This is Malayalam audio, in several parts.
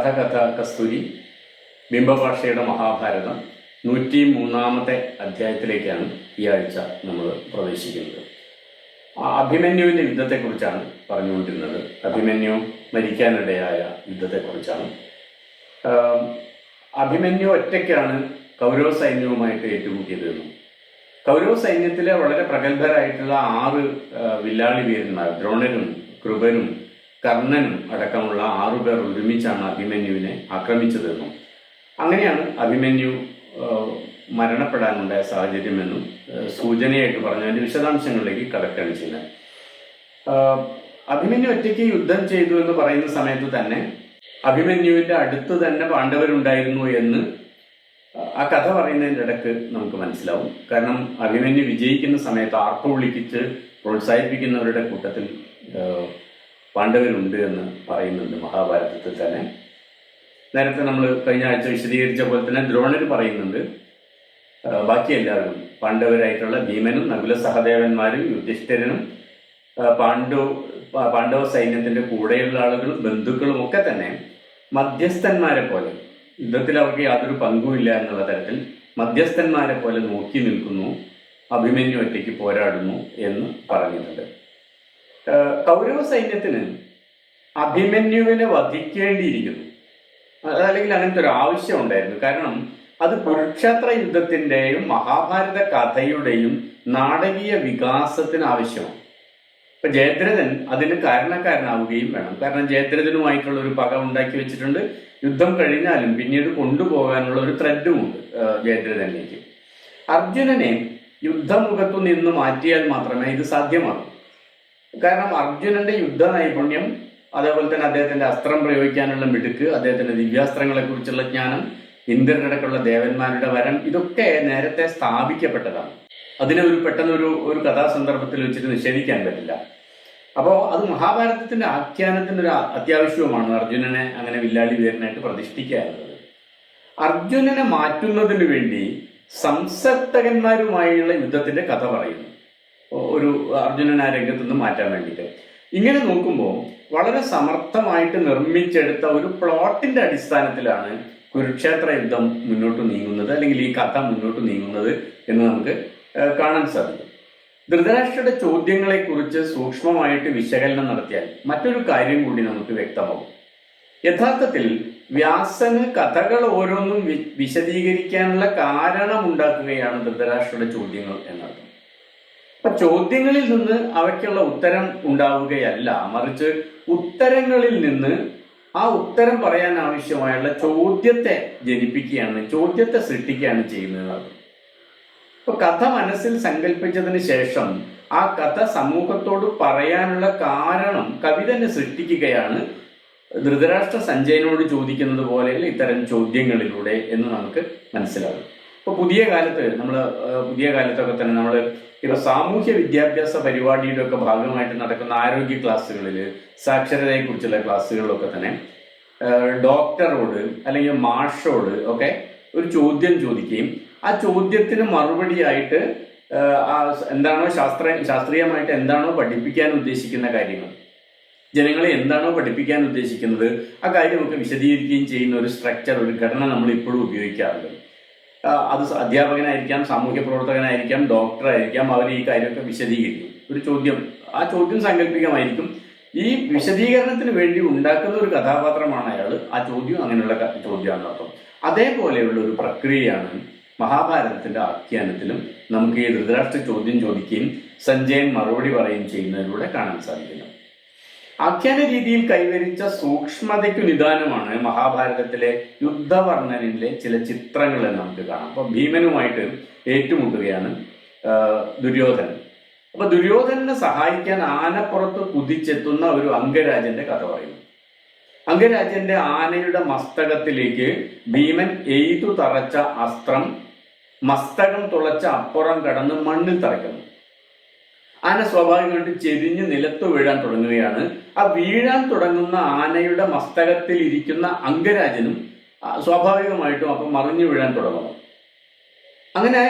കഥ കസ്തൂരി ബിംബഭാഷയുടെ മഹാഭാരതം 103-ാമത്തെ അധ്യായത്തിലേക്കാണ് ഈ ആഴ്ച നമ്മൾ പ്രവേശിക്കുന്നത്. അഭിമന്യുവിൻ്റെ യുദ്ധത്തെക്കുറിച്ചാണ് പറഞ്ഞുകൊണ്ടിരുന്നത്. അഭിമന്യു മരിക്കാനിടയായ യുദ്ധത്തെക്കുറിച്ചാണ്. അഭിമന്യു ഒറ്റയ്ക്കാണ് കൗരവ സൈന്യവുമായിട്ട് ഏറ്റുമുട്ടിയതെന്നും കൗരവ സൈന്യത്തിലെ വളരെ പ്രഗത്ഭരായിട്ടുള്ള 6 വില്ലാളി വീരന്മാർ, ദ്രോണരും കൃപനും കർണനും അടക്കമുള്ള 6 പേർ ഒരുമിച്ചാണ് അഭിമന്യുവിനെ ആക്രമിച്ചതെന്നും അങ്ങനെയാണ് അഭിമന്യു മരണപ്പെടാനുണ്ടായ സാഹചര്യമെന്നും സൂചനയായിട്ട് പറഞ്ഞു. അതിൻ്റെ വിശദാംശങ്ങളിലേക്ക് കടക്കുകയാണ് ചെയ്യുന്നത്. അഭിമന്യു ഒറ്റയ്ക്ക് യുദ്ധം ചെയ്തു എന്ന് പറയുന്ന സമയത്ത് തന്നെ അഭിമന്യുവിൻ്റെ അടുത്ത് തന്നെ പാണ്ഡവരുണ്ടായിരുന്നു എന്ന് ആ കഥ പറയുന്നതിൻ്റെ ഇടയ്ക്ക് നമുക്ക് മനസ്സിലാവും. കാരണം അഭിമന്യു വിജയിക്കുന്ന സമയത്ത് ആർപ്പ് വിളിപ്പിച്ച് പ്രോത്സാഹിപ്പിക്കുന്നവരുടെ കൂട്ടത്തിൽ പാണ്ഡവരുണ്ട് എന്ന് പറയുന്നുണ്ട് മഹാഭാരതത്തിൽ തന്നെ. നേരത്തെ നമ്മൾ കഴിഞ്ഞ ആഴ്ച വിശദീകരിച്ച പോലെ തന്നെ ദ്രോണർ പറയുന്നുണ്ട്. ബാക്കി എല്ലാവരും പാണ്ഡവരായിട്ടുള്ള ഭീമനും നകുല സഹദേവന്മാരും യുധിഷ്ഠിരനും പാണ്ഡവ സൈന്യത്തിന്റെ കൂടെയുള്ള ആളുകളും ബന്ധുക്കളും ഒക്കെ തന്നെ മധ്യസ്ഥന്മാരെ പോലെ, യുദ്ധത്തിൽ അവർക്ക് യാതൊരു പങ്കുമില്ല എന്നുള്ള തരത്തിൽ മധ്യസ്ഥന്മാരെ പോലെ നോക്കി നിൽക്കുന്നു, അഭിമന്യു ഒറ്റയ്ക്ക് പോരാടുന്നു എന്ന് പറഞ്ഞിട്ടുണ്ട്. കൗരവ സൈന്യത്തിന് അഭിമന്യുവിനെ വധിക്കേണ്ടിയിരിക്കുന്നു, അതല്ലെങ്കിൽ അങ്ങനത്തെ ഒരു ആവശ്യം ഉണ്ടായിരുന്നു. കാരണം അത് കുരുക്ഷേത്ര യുദ്ധത്തിൻ്റെയും മഹാഭാരത കഥയുടെയും നാടകീയ വികാസത്തിന് ആവശ്യമാണ്. ഇപ്പൊ ജയദ്രഥൻ അതിന് കാരണക്കാരനാവുകയും വേണം. കാരണം ജയദ്രഥനുമായിട്ടുള്ള ഒരു പക ഉണ്ടാക്കി വെച്ചിട്ടുണ്ട്. യുദ്ധം കഴിഞ്ഞാലും പിന്നീട് കൊണ്ടുപോകാനുള്ള ഒരു ത്രെഡുമുണ്ട് ജയദ്രഥനിലേക്ക്. അർജുനനെ യുദ്ധമുഖത്തു നിന്ന് മാറ്റിയാൽ മാത്രമേ ഇത് സാധ്യമാകൂ. കാരണം അർജുനന്റെ യുദ്ധ നൈപുണ്യം, അതേപോലെ തന്നെ അദ്ദേഹത്തിന്റെ അസ്ത്രം പ്രയോഗിക്കാനുള്ള മിടുക്ക്, അദ്ദേഹത്തിന്റെ ദിവ്യാസ്ത്രങ്ങളെ കുറിച്ചുള്ള ജ്ഞാനം, ഇന്ദ്രനടക്കമുള്ള ദേവന്മാരുടെ വരം, ഇതൊക്കെ നേരത്തെ സ്ഥാപിക്കപ്പെട്ടതാണ്. അതിനെ പെട്ടെന്ന് ഒരു കഥാസന്ദർഭത്തിൽ വെച്ചിട്ട് നിഷേധിക്കാൻ പറ്റില്ല. അപ്പോൾ അത് മഹാഭാരതത്തിന്റെ ആഖ്യാനത്തിന്റെ ഒരു അത്യാവശ്യവുമാണ് അർജുനനെ അങ്ങനെ വില്ലാളി വീരനായിട്ട് പ്രതിഷ്ഠിക്കുക എന്നുള്ളത്. അർജുനനെ മാറ്റുന്നതിന് വേണ്ടി സംസപ്തകന്മാരുമായുള്ള യുദ്ധത്തിന്റെ കഥ പറയുന്നു, ഒരു അർജുനൻ ആ രംഗത്ത് നിന്ന് മാറ്റാൻ വേണ്ടിയിട്ട്. ഇങ്ങനെ നോക്കുമ്പോൾ വളരെ സമർത്ഥമായിട്ട് നിർമ്മിച്ചെടുത്ത ഒരു പ്ലോട്ടിന്റെ അടിസ്ഥാനത്തിലാണ് കുരുക്ഷേത്ര യുദ്ധം മുന്നോട്ട് നീങ്ങുന്നത്, അല്ലെങ്കിൽ ഈ കഥ മുന്നോട്ട് നീങ്ങുന്നത് എന്ന് നമുക്ക് കാണാൻ സാധിക്കും. ധൃതരാഷ്ട്രയുടെ ചോദ്യങ്ങളെ കുറിച്ച് സൂക്ഷ്മമായിട്ട് വിശകലനം നടത്തിയാൽ മറ്റൊരു കാര്യം കൂടി നമുക്ക് വ്യക്തമാകും. യഥാർത്ഥത്തിൽ വ്യാസന് കഥകൾ ഓരോന്നും വിശദീകരിക്കാനുള്ള കാരണമുണ്ടാക്കുകയാണ് ധൃതരാഷ്ട്രയുടെ ചോദ്യങ്ങൾ എന്നർത്ഥം. അപ്പൊ ചോദ്യങ്ങളിൽ നിന്ന് അവയ്ക്കുള്ള ഉത്തരം ഉണ്ടാവുകയല്ല, മറിച്ച് ഉത്തരങ്ങളിൽ നിന്ന് ആ ഉത്തരം പറയാൻ ആവശ്യമായുള്ള ചോദ്യത്തെ ജനിപ്പിക്കുകയാണ്, ചോദ്യത്തെ സൃഷ്ടിക്കുകയാണ് ചെയ്യുന്നത്. ഇപ്പൊ കഥ മനസ്സിൽ സങ്കല്പിച്ചതിന് ശേഷം ആ കഥ സമൂഹത്തോട് പറയാനുള്ള കാരണം കവി തന്നെ സൃഷ്ടിക്കുകയാണ്, ധൃതരാഷ്ട്ര സഞ്ജയനോട് ചോദിക്കുന്നത് പോലെയുള്ള ഇത്തരം ചോദ്യങ്ങളിലൂടെ എന്ന് നമുക്ക് മനസ്സിലാകും. ഇപ്പൊ പുതിയ കാലത്തൊക്കെ തന്നെ നമ്മൾ ഇപ്പൊ സാമൂഹ്യ വിദ്യാഭ്യാസ പരിപാടിയുടെ ഒക്കെ ഭാഗമായിട്ട് നടക്കുന്ന ആരോഗ്യ ക്ലാസ്സുകളിൽ, സാക്ഷരതയെ കുറിച്ചുള്ള ക്ലാസ്സുകളിലൊക്കെ തന്നെ ഡോക്ടറോട് അല്ലെങ്കിൽ മാഷോട് ഒക്കെ ഒരു ചോദ്യം ചോദിക്കുകയും ആ ചോദ്യത്തിന് മറുപടിയായിട്ട് എന്താണോ ശാസ്ത്രീയമായിട്ട് എന്താണോ പഠിപ്പിക്കാൻ ഉദ്ദേശിക്കുന്ന കാര്യങ്ങൾ, ജനങ്ങളെ എന്താണോ പഠിപ്പിക്കാൻ ഉദ്ദേശിക്കുന്നത് ആ കാര്യമൊക്കെ വിശദീകരിക്കുകയും ചെയ്യുന്ന ഒരു സ്ട്രക്ചർ, ഒരു ഘടന നമ്മൾ ഇപ്പോഴും ഉപയോഗിക്കാറുണ്ട്. അത് അധ്യാപകനായിരിക്കാം, സാമൂഹ്യ പ്രവർത്തകനായിരിക്കാം, ഡോക്ടറായിരിക്കാം, അവർ ഈ കാര്യമൊക്കെ വിശദീകരിക്കും. ഒരു ചോദ്യം, ആ ചോദ്യം സാങ്കല്പികമായിരിക്കും. ഈ വിശദീകരണത്തിന് വേണ്ടി ഉണ്ടാക്കുന്ന ഒരു കഥാപാത്രമാണ് അയാൾ. ആ ചോദ്യം അങ്ങനെയുള്ള ചോദ്യമാണെന്ന് അർത്ഥം. അതേപോലെയുള്ള ഒരു പ്രക്രിയയാണ് മഹാഭാരതത്തിന്റെ ആഖ്യാനത്തിലും നമുക്ക് ഈ ധൃതരാഷ്ട്ര ചോദ്യം ചോദിക്കുകയും സഞ്ജയൻ മറുപടി പറയുകയും ചെയ്യുന്നതിലൂടെ കാണാൻ സാധിക്കുന്നു. ആഖ്യാന രീതിയിൽ കൈവരിച്ച സൂക്ഷ്മതയ്ക്കു നിദാനമാണ് മഹാഭാരതത്തിലെ യുദ്ധവർണ്ണനിലെ ചില ചിത്രങ്ങൾ എന്ന് നമുക്ക് കാണാം. അപ്പൊ ഭീമനുമായിട്ട് ഏറ്റുമുട്ടുകയാണ് ദുര്യോധനൻ. അപ്പൊ ദുര്യോധനനെ സഹായിക്കാൻ ആനപ്പുറത്ത് കുതിച്ചെത്തുന്ന ഒരു അംഗരാജന്റെ കഥ പറയുന്നു. അംഗരാജന്റെ ആനയുടെ മസ്തകത്തിലേക്ക് ഭീമൻ എയ്തു തറച്ച അസ്ത്രം മസ്തകം തുളച്ച അപ്പുറം കടന്ന് മണ്ണിൽ തറയ്ക്കുന്നു. ആന സ്വാഭാവികമായിട്ട് ചെരിഞ്ഞ് നിലത്ത് വീഴാൻ തുടങ്ങുകയാണ്. ആ വീഴാൻ തുടങ്ങുന്ന ആനയുടെ മസ്തകത്തിൽ ഇരിക്കുന്ന അംഗരാജനും സ്വാഭാവികമായിട്ടും അപ്പം മറിഞ്ഞു വീഴാൻ തുടങ്ങുന്നു. അങ്ങനെ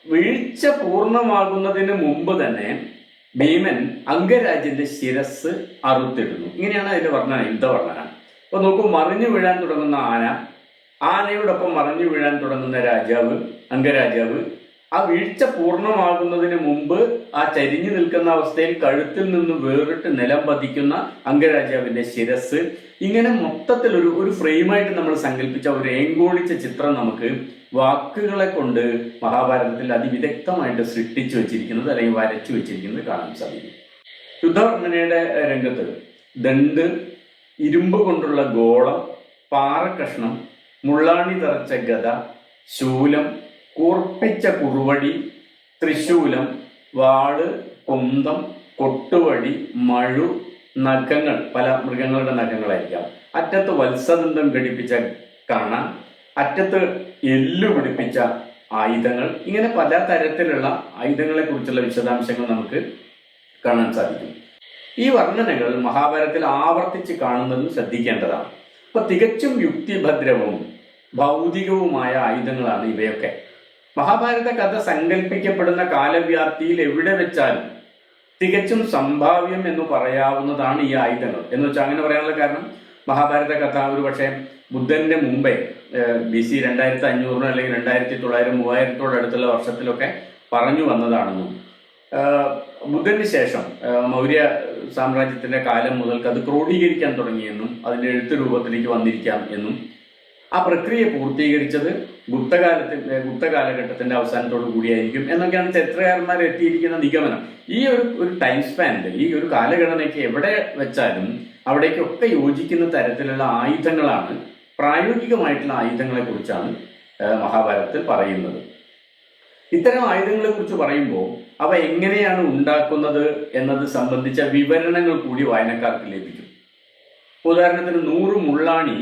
വീഴ്ച പൂർണ്ണമാകുന്നതിന് മുമ്പ് തന്നെ ഭീമൻ അംഗരാജ്യന്റെ ശിരസ് അറുത്തിടുന്നു. ഇങ്ങനെയാണ് അതിന്റെ വർണ്ണന, യുദ്ധവർണ്ണന. അപ്പൊ നോക്കൂ, മറിഞ്ഞു വീഴാൻ തുടങ്ങുന്ന ആനയോടൊപ്പം മറിഞ്ഞു വീഴാൻ തുടങ്ങുന്ന അംഗരാജാവ് ആ വീഴ്ച പൂർണ്ണമാകുന്നതിന് മുമ്പ് ആ ചരിഞ്ഞു നിൽക്കുന്ന അവസ്ഥയിൽ കഴുത്തിൽ നിന്ന് വേറിട്ട് നിലം പതിക്കുന്ന അംഗരാജാവിന്റെ ശിരസ്, ഇങ്ങനെ മൊത്തത്തിൽ ഒരു ഫ്രെയിമായിട്ട് നമ്മൾ സങ്കല്പിച്ച ഒരു ഏങ്കോളിച്ച ചിത്രം നമുക്ക് വാക്കുകളെ കൊണ്ട് മഹാഭാരതത്തിൽ അതിവിദഗ്ധമായിട്ട് സൃഷ്ടിച്ചു വെച്ചിരിക്കുന്നത് അല്ലെങ്കിൽ വരച്ചു വെച്ചിരിക്കുന്നത് കാണാൻ സാധിക്കും. യുദ്ധവർണ്ണനയുടെ രംഗത്ത് ദണ്ട്, ഇരുമ്പ് കൊണ്ടുള്ള ഗോളം, പാറക്കഷ്ണം, മുള്ളാണി തറച്ച ഗദ, ശൂലം, കൂർപ്പിച്ച കുറുവടി, ത്രിശൂലം, വാള്, കുന്തം, കൊട്ടുവടി, മഴു, നഖങ്ങൾ, പല മൃഗങ്ങളുടെ നഖങ്ങളായിരിക്കാം, അറ്റത്ത് വത്സദന്തം ഘടിപ്പിച്ച കണ, അറ്റത്ത് എല്ലു പിടിപ്പിച്ച ആയുധങ്ങൾ, ഇങ്ങനെ പല തരത്തിലുള്ള ആയുധങ്ങളെ കുറിച്ചുള്ള വിശദാംശങ്ങൾ നമുക്ക് കാണാൻ സാധിക്കും. ഈ വർണ്ണനകൾ മഹാഭാരതത്തിൽ ആവർത്തിച്ച് കാണുന്നതും ശ്രദ്ധിക്കേണ്ടതാണ്. അപ്പൊ തികച്ചും യുക്തിഭദ്രവും ഭൗതികവുമായ ആയുധങ്ങളാണ് ഇവയൊക്കെ. മഹാഭാരത കഥ സങ്കല്പിക്കപ്പെടുന്ന കാലവ്യാപ്തിയിൽ എവിടെ വെച്ചാലും തികച്ചും സംഭാവ്യം എന്ന് പറയാവുന്നതാണ് ഈ ആയുധങ്ങൾ. എന്ന് വെച്ചാൽ അങ്ങനെ പറയാനുള്ള കാരണം, മഹാഭാരത കഥ ഒരു പക്ഷേ ബുദ്ധന്റെ മുമ്പേ BC 2500 അല്ലെങ്കിൽ 2900 3000 വർഷത്തിലൊക്കെ പറഞ്ഞു വന്നതാണെന്നും ബുദ്ധന് ശേഷം മൗര്യ സാമ്രാജ്യത്തിന്റെ കാലം മുതൽക്ക് അത് ക്രോഡീകരിക്കാൻ തുടങ്ങിയെന്നും അതിന്റെ എഴുത്ത് രൂപത്തിലേക്ക് വന്നിരിക്കാം എന്നും ആ പ്രക്രിയ പൂർത്തീകരിച്ചത് ഗുപ്ത കാലഘട്ടത്തിന്റെ അവസാനത്തോടു കൂടിയായിരിക്കും എന്നൊക്കെയാണ് ചരിത്രകാരന്മാർ എത്തിയിരിക്കുന്ന നിഗമനം. ഈ ഒരു ടൈം സ്പാനിൽ, ഈ ഒരു കാലഘടനയ്ക്ക് എവിടെ വെച്ചാലും അവിടേക്കൊക്കെ യോജിക്കുന്ന തരത്തിലുള്ള ആയുധങ്ങളാണ്, പ്രായോഗികമായിട്ടുള്ള ആയുധങ്ങളെ കുറിച്ചാണ് മഹാഭാരതത്തിൽ പറയുന്നത്. ഇത്തരം ആയുധങ്ങളെ കുറിച്ച് പറയുമ്പോൾ അവ എങ്ങനെയാണ് ഉണ്ടാക്കുന്നത് എന്നത് സംബന്ധിച്ച വിവരണങ്ങൾ കൂടി വായനക്കാർക്ക് ലഭിക്കും. ഉദാഹരണത്തിന് 100 മുള്ളാണി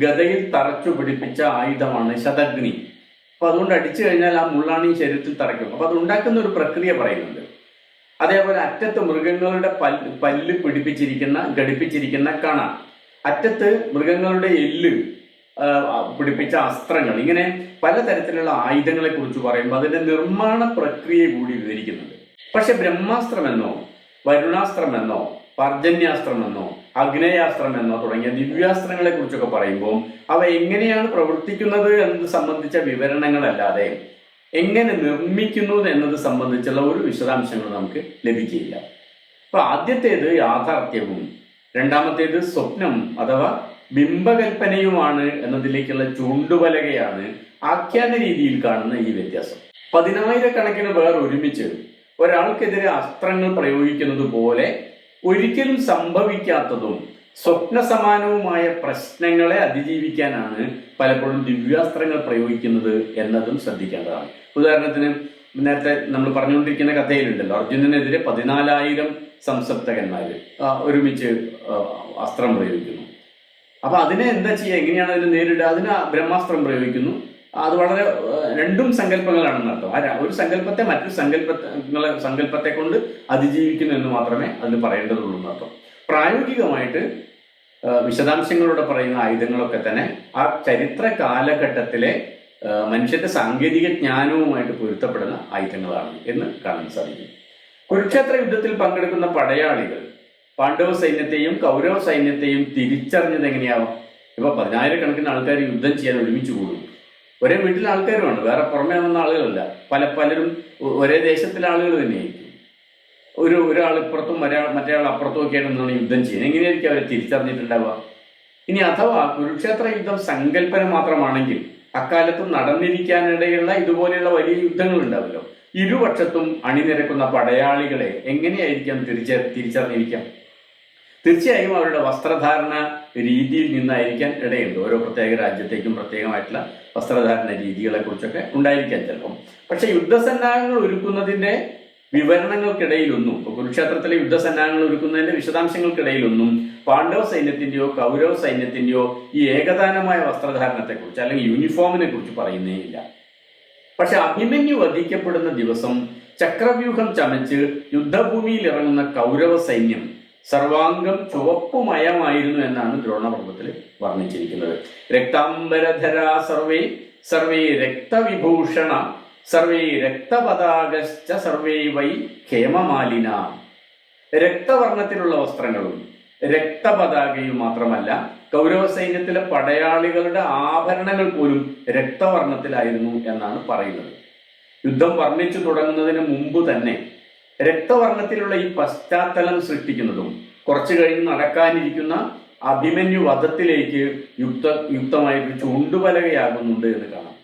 ഗദയിൽ തറച്ചു പിടിപ്പിച്ച ആയുധമാണ് ശതഗ്നി. അപ്പൊ അതുകൊണ്ട് അടിച്ചു കഴിഞ്ഞാൽ ആ മുള്ളാണി ശരീരത്തിൽ തറയ്ക്കും. അപ്പൊ അത് ഉണ്ടാക്കുന്ന ഒരു പ്രക്രിയ പറയുന്നുണ്ട്. അതേപോലെ അറ്റത്ത് മൃഗങ്ങളുടെ പല്ല് ഘടിപ്പിച്ചിരിക്കുന്ന കണ, അറ്റത്ത് മൃഗങ്ങളുടെ എല്ല് പിടിപ്പിച്ച അസ്ത്രങ്ങൾ, ഇങ്ങനെ പലതരത്തിലുള്ള ആയുധങ്ങളെ കുറിച്ച് പറയുമ്പോൾ അതിന്റെ നിർമ്മാണ പ്രക്രിയ കൂടി വിവരിക്കുന്നുണ്ട്. പക്ഷെ ബ്രഹ്മാസ്ത്രമെന്നോ വരുണാസ്ത്രമെന്നോ പർജന്യാസ്ത്രമെന്നോ അഗ്നേയാസ്ത്രമെന്നോ തുടങ്ങിയ ദിവ്യാസ്ത്രങ്ങളെ കുറിച്ചൊക്കെ പറയുമ്പോൾ അവ എങ്ങനെയാണ് പ്രവർത്തിക്കുന്നത് എന്നത് സംബന്ധിച്ച വിവരണങ്ങളല്ലാതെ എങ്ങനെ നിർമ്മിക്കുന്നു എന്നത് സംബന്ധിച്ചുള്ള ഒരു വിശദാംശങ്ങൾ നമുക്ക് ലഭിക്കില്ല. അപ്പൊ ആദ്യത്തേത് യാഥാർത്ഥ്യവും രണ്ടാമത്തേത് സ്വപ്നം അഥവാ ബിംബകൽപ്പനയുമാണ് എന്നതിലേക്കുള്ള ചൂണ്ടുപലകയാണ് ആഖ്യാന രീതിയിൽ കാണുന്ന ഈ വ്യത്യാസം. 10,000 പേർ ഒരുമിച്ച് ഒരാൾക്കെതിരെ അസ്ത്രങ്ങൾ പ്രയോഗിക്കുന്നത് പോലെ ഒരിക്കലും സംഭവിക്കാത്തതും സ്വപ്നസമാനവുമായ പ്രശ്നങ്ങളെ അതിജീവിക്കാനാണ് പലപ്പോഴും ദിവ്യാസ്ത്രങ്ങൾ പ്രയോഗിക്കുന്നത് എന്നതും ശ്രദ്ധിക്കേണ്ടതാണ്. ഉദാഹരണത്തിന് നേരത്തെ നമ്മൾ പറഞ്ഞുകൊണ്ടിരിക്കുന്ന കഥയിലുണ്ടല്ലോ, അർജുനനെതിരെ 14,000 സംസപ്തകന്മാര് ഒരുമിച്ച് അസ്ത്രം പ്രയോഗിക്കുന്നു. അപ്പൊ അതിനെ എന്താ ചെയ്യുക, എങ്ങനെയാണ് അതിനെ നേരിടുക? അതിന് ബ്രഹ്മാസ്ത്രം പ്രയോഗിക്കുന്നു. അത് വളരെ രണ്ടും സങ്കല്പങ്ങളാണെന്ന് അർത്ഥം. ഒരു സങ്കല്പത്തെ മറ്റൊരു സങ്കല്പത്തെ കൊണ്ട് അതിജീവിക്കുന്നു എന്ന് മാത്രമേ അതിന് പറയേണ്ടതുള്ളൂ എന്നർത്ഥം. പ്രായോഗികമായിട്ട് വിശദാംശങ്ങളോടെ പറയുന്ന ആയുധങ്ങളൊക്കെ തന്നെ ആ ചരിത്ര കാലഘട്ടത്തിലെ മനുഷ്യന്റെ സാങ്കേതിക ജ്ഞാനവുമായിട്ട് പൊരുത്തപ്പെടുന്ന ആയുധങ്ങളാണ് എന്ന് കാണാൻ സാധിക്കും. കുരുക്ഷേത്ര യുദ്ധത്തിൽ പങ്കെടുക്കുന്ന പടയാളികൾ പാണ്ഡവ സൈന്യത്തെയും കൗരവ സൈന്യത്തെയും തിരിച്ചറിഞ്ഞത് എങ്ങനെയാവും? ഇപ്പൊ 10,000 ആൾക്കാർ യുദ്ധം ചെയ്യാൻ ഒരുമിച്ച് കൂടും. ഒരേ വീട്ടിലെ ആൾക്കാരുമാണ്, വേറെ പുറമേ വന്ന ആളുകളല്ല. പലരും ഒരേ ദേശത്തിലെ ആളുകൾ തന്നെയായിരിക്കും. ഒരാൾ ഇപ്പുറത്തും മറ്റേ ആൾ അപ്പുറത്തും ഒക്കെ ആയിട്ടാണ് യുദ്ധം ചെയ്യുന്നത്. എങ്ങനെയായിരിക്കും അവരെ തിരിച്ചറിഞ്ഞിട്ടുണ്ടാവുക? ഇനി അഥവാ കുരുക്ഷേത്ര യുദ്ധം സങ്കല്പന മാത്രമാണെങ്കിൽ അക്കാലത്തും നടന്നിരിക്കാനിടയുള്ള ഇതുപോലെയുള്ള വലിയ യുദ്ധങ്ങൾ ഉണ്ടാവല്ലോ. ഇരുപക്ഷത്തും അണിനിരക്കുന്ന പടയാളികളെ എങ്ങനെയായിരിക്കാം തിരിച്ചറിഞ്ഞിരിക്കാം? തീർച്ചയായും അവരുടെ വസ്ത്രധാരണ രീതിയിൽ നിന്നായിരിക്കാൻ ഇടയുണ്ട്. ഓരോ പ്രത്യേക രാജ്യത്തേക്കും പ്രത്യേകമായിട്ടുള്ള വസ്ത്രധാരണ രീതികളെ കുറിച്ചൊക്കെ ഉണ്ടായിരിക്കാൻ ചിലപ്പം. പക്ഷെ യുദ്ധസന്നാഹങ്ങൾ ഒരുക്കുന്നതിന്റെ വിവരണങ്ങൾക്കിടയിലൊന്നും, കുരുക്ഷേത്രത്തിലെ യുദ്ധസന്നാഹങ്ങൾ ഒരുക്കുന്നതിന്റെ വിശദാംശങ്ങൾക്കിടയിലൊന്നും പാണ്ഡവ സൈന്യത്തിന്റെയോ കൗരവ സൈന്യത്തിന്റെയോ ഈ ഏകദാനമായ വസ്ത്രധാരണത്തെക്കുറിച്ച് അല്ലെങ്കിൽ യൂണിഫോമിനെ കുറിച്ച് പറയുന്നേ ഇല്ല. പക്ഷെ അഭിമന്യു വധിക്കപ്പെടുന്ന ദിവസം ചക്രവ്യൂഹം ചമച്ച് യുദ്ധഭൂമിയിൽ ഇറങ്ങുന്ന കൗരവ സൈന്യം സർവാംഗം ചുവപ്പുമയമായിരുന്നു എന്നാണ് ദ്രോണപർവത്തിൽ വർണ്ണിച്ചിരിക്കുന്നത്. രക്താംബരധരാ സർവേ സർവേ രക്തവിഭൂഷണ സർവേ രക്തപതാകശ്ച സർവേ വൈ ഖേമമാലിന. രക്തവർണ്ണത്തിലുള്ള വസ്ത്രങ്ങളും രക്തപതാകയും മാത്രമല്ല കൗരവ സൈന്യത്തിലെ പടയാളികളുടെ ആഭരണങ്ങൾ പോലും രക്തവർണ്ണത്തിലായിരുന്നു എന്നാണ് പറയുന്നത്. യുദ്ധം വർണ്ണിച്ചു തുടങ്ങുന്നതിന് മുമ്പ് തന്നെ രക്തവർണ്ണത്തിലുള്ള ഈ പശ്ചാത്തലം സൃഷ്ടിക്കുന്നതും കുറച്ചു കഴിഞ്ഞ് നടക്കാനിരിക്കുന്ന അഭിമന്യു വധത്തിലേക്ക് യുക്തമായിട്ട് ചൂണ്ടുപലകയാകുന്നുണ്ട് എന്ന് കാണാം.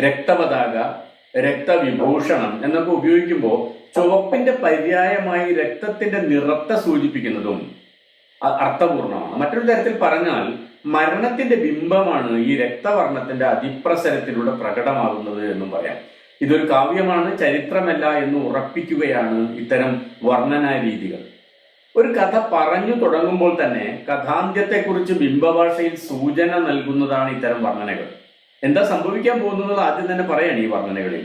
രക്തപതാക, രക്തവിഭൂഷണം എന്നൊക്കെ ഉപയോഗിക്കുമ്പോൾ ചുവപ്പിന്റെ പര്യായമായി രക്തത്തിന്റെ നിറത്തെ സൂചിപ്പിക്കുന്നതും അർത്ഥപൂർണമാണ്. മറ്റൊരു തരത്തിൽ പറഞ്ഞാൽ മരണത്തിന്റെ ബിംബമാണ് ഈ രക്തവർണ്ണത്തിന്റെ അതിപ്രസരത്തിലൂടെ പ്രകടമാകുന്നത് എന്നും പറയാം. ഇതൊരു കാവ്യമാണ്, ചരിത്രമല്ല എന്ന് ഉറപ്പിക്കുകയാണ് ഇത്തരം വർണ്ണനാ രീതികൾ. ഒരു കഥ പറഞ്ഞു തുടങ്ങുമ്പോൾ തന്നെ കഥാന്ത്യത്തെക്കുറിച്ച് ബിംബഭാഷയിൽ സൂചന നൽകുന്നതാണ് ഇത്തരം വർണ്ണനകൾ. എന്താ സംഭവിക്കാൻ പോകുന്നത് ആദ്യം തന്നെ പറയാണ് ഈ വർണ്ണനകളിൽ.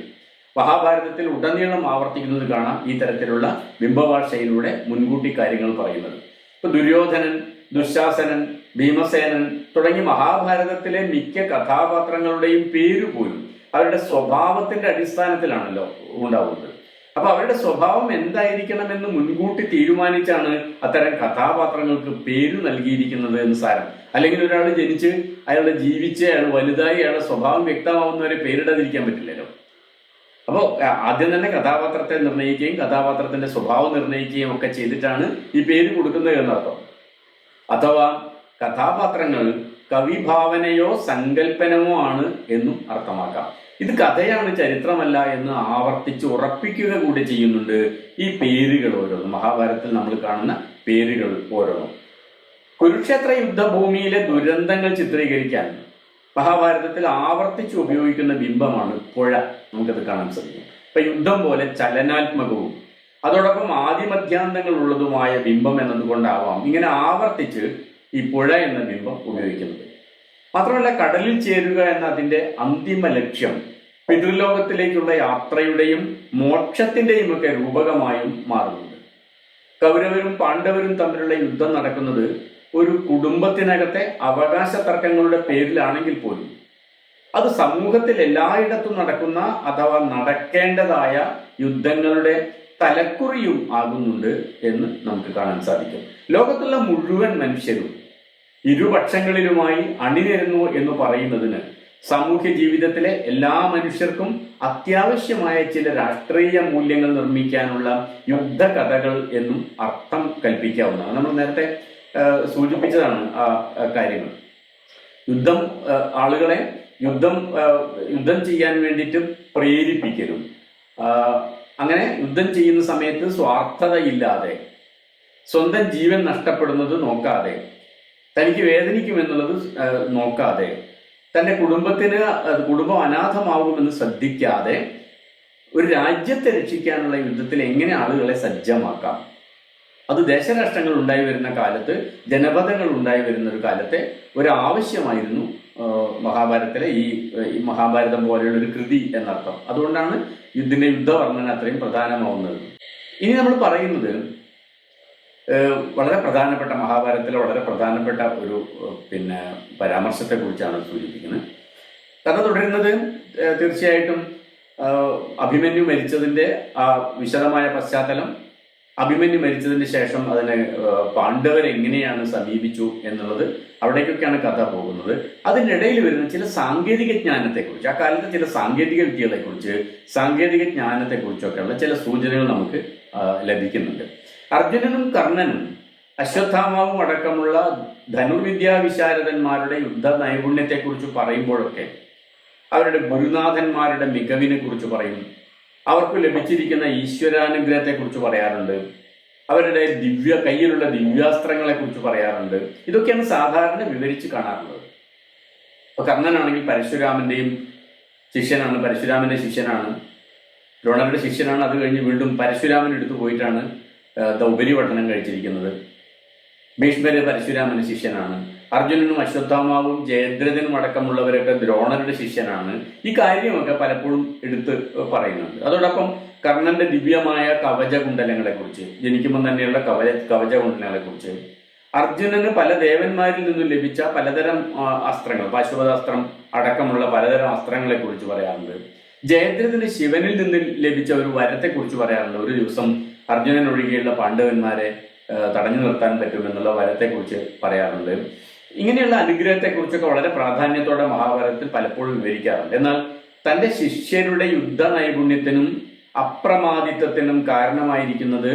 മഹാഭാരതത്തിൽ ഉടനീളം ആവർത്തിക്കുന്നത് കാണാം ഈ തരത്തിലുള്ള ബിംബഭാഷയിലൂടെ മുൻകൂട്ടി കാര്യങ്ങൾ പറയുന്നത്. ഇപ്പൊ ദുര്യോധനൻ, ദുശാസനൻ, ഭീമസേനൻ തുടങ്ങി മഹാഭാരതത്തിലെ മിക്ക കഥാപാത്രങ്ങളുടെയും പേര് പോലും അവരുടെ സ്വഭാവത്തിന്റെ അടിസ്ഥാനത്തിലാണല്ലോ ഉണ്ടാവുന്നത്. അപ്പൊ അവരുടെ സ്വഭാവം എന്തായിരിക്കണമെന്ന് മുൻകൂട്ടി തീരുമാനിച്ചാണ് അത്തരം കഥാപാത്രങ്ങൾക്ക് പേര് നൽകിയിരിക്കുന്നത് എന്ന് സാരം. അല്ലെങ്കിൽ ഒരാൾ ജനിച്ച് അയാളുടെ ജീവിച്ച് അയാൾ വലുതായി അയാളുടെ സ്വഭാവം വ്യക്തമാവുന്നവരെ പേരിടാതിരിക്കാൻ പറ്റില്ലല്ലോ. അപ്പോൾ ആദ്യം തന്നെ കഥാപാത്രത്തെ നിർണ്ണയിക്കുകയും കഥാപാത്രത്തിന്റെ സ്വഭാവം നിർണ്ണയിക്കുകയും ഒക്കെ ചെയ്തിട്ടാണ് ഈ പേര് കൊടുക്കുന്നത് എന്നർത്ഥം. അഥവാ കഥാപാത്രങ്ങൾ കവിഭാവനയോ സങ്കല്പനമോ ആണ് എന്നും അർത്ഥമാക്കാം. ഇത് കഥയാണ്, ചരിത്രമല്ല എന്ന് ആവർത്തിച്ച് ഉറപ്പിക്കുക കൂടി ചെയ്യുന്നുണ്ട് ഈ പേരുകൾ ഓരോന്നും. മഹാഭാരതത്തിൽ നമ്മൾ കാണുന്ന പേരുകൾ ഓരോന്നും. കുരുക്ഷേത്ര യുദ്ധഭൂമിയിലെ ദുരന്തങ്ങൾ ചിത്രീകരിക്കാൻ മഹാഭാരതത്തിൽ ആവർത്തിച്ച് ഉപയോഗിക്കുന്ന ബിംബമാണ് പുഴ. നമുക്കത് കാണാൻ സാധിക്കും. ഇപ്പൊ യുദ്ധം പോലെ ചലനാത്മകവും അതോടൊപ്പം ആദിമധ്യാന്തങ്ങൾ ഉള്ളതുമായ ബിംബം എന്നതുകൊണ്ടാവാം ഇങ്ങനെ ആവർത്തിച്ച് ഈ പുഴ എന്ന ബിംബം ഉപയോഗിക്കുന്നത്. മാത്രമല്ല, കടലിൽ ചേരുക എന്ന അതിന്റെ അന്തിമ ലക്ഷ്യം പിതൃലോകത്തിലേക്കുള്ള യാത്രയുടെയും മോക്ഷത്തിന്റെയും ഒക്കെ രൂപകമായും മാറുന്നുണ്ട്. കൗരവരും പാണ്ഡവരും തമ്മിലുള്ള യുദ്ധം നടക്കുന്നത് ഒരു കുടുംബത്തിനകത്തെ അവകാശ തർക്കങ്ങളുടെ പേരിലാണെങ്കിൽ പോലും അത് സമൂഹത്തിൽ എല്ലായിടത്തും നടക്കുന്ന അഥവാ നടക്കേണ്ടതായ യുദ്ധങ്ങളുടെ തലക്കുറിയും ആകുന്നുണ്ട് എന്ന് നമുക്ക് കാണാൻ സാധിക്കും. ലോകത്തുള്ള മുഴുവൻ മനുഷ്യരും ഇരുപക്ഷങ്ങളിലുമായി അണിനിരന്നു എന്ന് പറയുന്നതിന് സാമൂഹ്യ ജീവിതത്തിലെ എല്ലാ മനുഷ്യർക്കും അത്യാവശ്യമായ ചില രാഷ്ട്രീയ മൂല്യങ്ങൾ നിർമ്മിക്കാനുള്ള യുദ്ധകഥകൾ എന്നും അർത്ഥം കൽപ്പിക്കാവുന്നതാണ്. നമ്മൾ നേരത്തെ സൂചിപ്പിച്ചതാണ് ആ കാര്യങ്ങൾ. യുദ്ധം ആളുകളെ യുദ്ധം ചെയ്യാൻ വേണ്ടിയിട്ട് പ്രേരിപ്പിക്കലും, അങ്ങനെ യുദ്ധം ചെയ്യുന്ന സമയത്ത് സ്വാർത്ഥതയില്ലാതെ സ്വന്തം ജീവൻ നഷ്ടപ്പെടുന്നത് നോക്കാതെ, തനിക്ക് വേദനിക്കുമെന്നുള്ളത് നോക്കാതെ, തൻ്റെ കുടുംബം അനാഥമാകുമെന്ന് ശ്രദ്ധിക്കാതെ ഒരു രാജ്യത്തെ രക്ഷിക്കാനുള്ള യുദ്ധത്തിൽ എങ്ങനെ ആളുകളെ സജ്ജമാക്കാം, അത് ദേശരാഷ്ട്രങ്ങൾ ഉണ്ടായി വരുന്ന കാലത്ത്, ജനപദങ്ങൾ ഉണ്ടായി വരുന്ന ഒരു കാലത്തെ ഒരു ആവശ്യമായിരുന്നു മഹാഭാരതത്തിലെ ഈ മഹാഭാരതം പോലെയുള്ള ഒരു കൃതി എന്നർത്ഥം. അതുകൊണ്ടാണ് ഇതിന്റെ യുദ്ധവർണ്ണന അത്രയും പ്രധാനമാവുന്നത്. ഇനി നമ്മൾ പറയുന്നത് വളരെ പ്രധാനപ്പെട്ട മഹാഭാരതത്തിലെ വളരെ പ്രധാനപ്പെട്ട ഒരു പരാമർശത്തെ കുറിച്ചാണ് സൂചിപ്പിക്കുന്നത്. കഥ തുടരുന്നത് തീർച്ചയായിട്ടും അഭിമന്യു മരിച്ചതിന്റെ ആ വിശദമായ പശ്ചാത്തലം, അഭിമന്യു മരിച്ചതിന് ശേഷം അതിനെ പാണ്ഡവരെങ്ങനെയാണ് സമീപിച്ചു എന്നുള്ളത്, അവിടേക്കൊക്കെയാണ് കഥ പോകുന്നത്. അതിനിടയിൽ വരുന്ന ചില സാങ്കേതിക ജ്ഞാനത്തെക്കുറിച്ച്, ആ കാലത്തെ ചില സാങ്കേതിക വിദ്യകളെക്കുറിച്ച്, സാങ്കേതിക ജ്ഞാനത്തെക്കുറിച്ചൊക്കെയുള്ള ചില സൂചനകൾ നമുക്ക് ലഭിക്കുന്നുണ്ട്. അർജുനനും കർണനും അശ്വത്ഥാമാവും അടക്കമുള്ള ധനുർവിദ്യാ വിശാരദന്മാരുടെ യുദ്ധ നൈപുണ്യത്തെക്കുറിച്ച് പറയുമ്പോഴൊക്കെ അവരുടെ ഗുരുനാഥന്മാരുടെ മികവിനെ കുറിച്ച് പറയും. അവർക്ക് ലഭിച്ചിരിക്കുന്ന ഈശ്വരാനുഗ്രഹത്തെക്കുറിച്ച് പറയാറുണ്ട്. അവരുടെ കയ്യിലുള്ള ദിവ്യാസ്ത്രങ്ങളെ കുറിച്ച് പറയാറുണ്ട്. ഇതൊക്കെയാണ് സാധാരണ വിവരിച്ച് കാണാറുള്ളത്. അപ്പൊ കർണനാണെങ്കിൽ പരശുരാമന്റെയും ശിഷ്യനാണ്, പരശുരാമന്റെ ശിഷ്യനാണ്, ദ്രോണരുടെ ശിഷ്യനാണ്. അത് കഴിഞ്ഞ് വീണ്ടും പരശുരാമൻ എടുത്തു പോയിട്ടാണ് ഉപരിപഠനം കഴിച്ചിരിക്കുന്നത്. ഭീഷ്മര് പരശുരാമന്റെ ശിഷ്യനാണ്. അർജുനനും അശ്വത്ഥാമാവും ജയദ്രഥനും അടക്കമുള്ളവരൊക്കെ ദ്രോണരുടെ ശിഷ്യനാണ്. ഈ കാര്യമൊക്കെ പലപ്പോഴും എടുത്ത് പറയുന്നുണ്ട്. അതോടൊപ്പം കർണന്റെ ദിവ്യമായ കവചകുണ്ടലങ്ങളെ കുറിച്ച്, ജനിക്കുമ്പോൾ തന്നെയുള്ള കവചകുണ്ടലങ്ങളെ കുറിച്ച്, അർജുനന് പല ദേവന്മാരിൽ നിന്നും ലഭിച്ച പലതരം അസ്ത്രങ്ങൾ, പാശുപതാസ്ത്രം അടക്കമുള്ള പലതരം അസ്ത്രങ്ങളെ കുറിച്ച് പറയാറുണ്ട്. ജയദ്രഥന് ശിവനിൽ നിന്ന് ലഭിച്ച ഒരു വരത്തെക്കുറിച്ച് പറയാറുണ്ട്. ഒരു ദിവസം അർജുനൻ ഒഴികെയുള്ള പാണ്ഡവന്മാരെ തടഞ്ഞു നിർത്താൻ പറ്റുമെന്നുള്ള വരത്തെക്കുറിച്ച് പറയാറുണ്ട്. ഇങ്ങനെയുള്ള അനുഗ്രഹത്തെക്കുറിച്ചൊക്കെ വളരെ പ്രാധാന്യത്തോടെ മഹാഭാരതത്തിൽ പലപ്പോഴും വിവരിക്കാറുണ്ട്. എന്നാൽ തന്റെ ശിഷ്യരുടെ യുദ്ധ നൈപുണ്യത്തിനും അപ്രമാദിത്വത്തിനും കാരണമായിരിക്കുന്നത്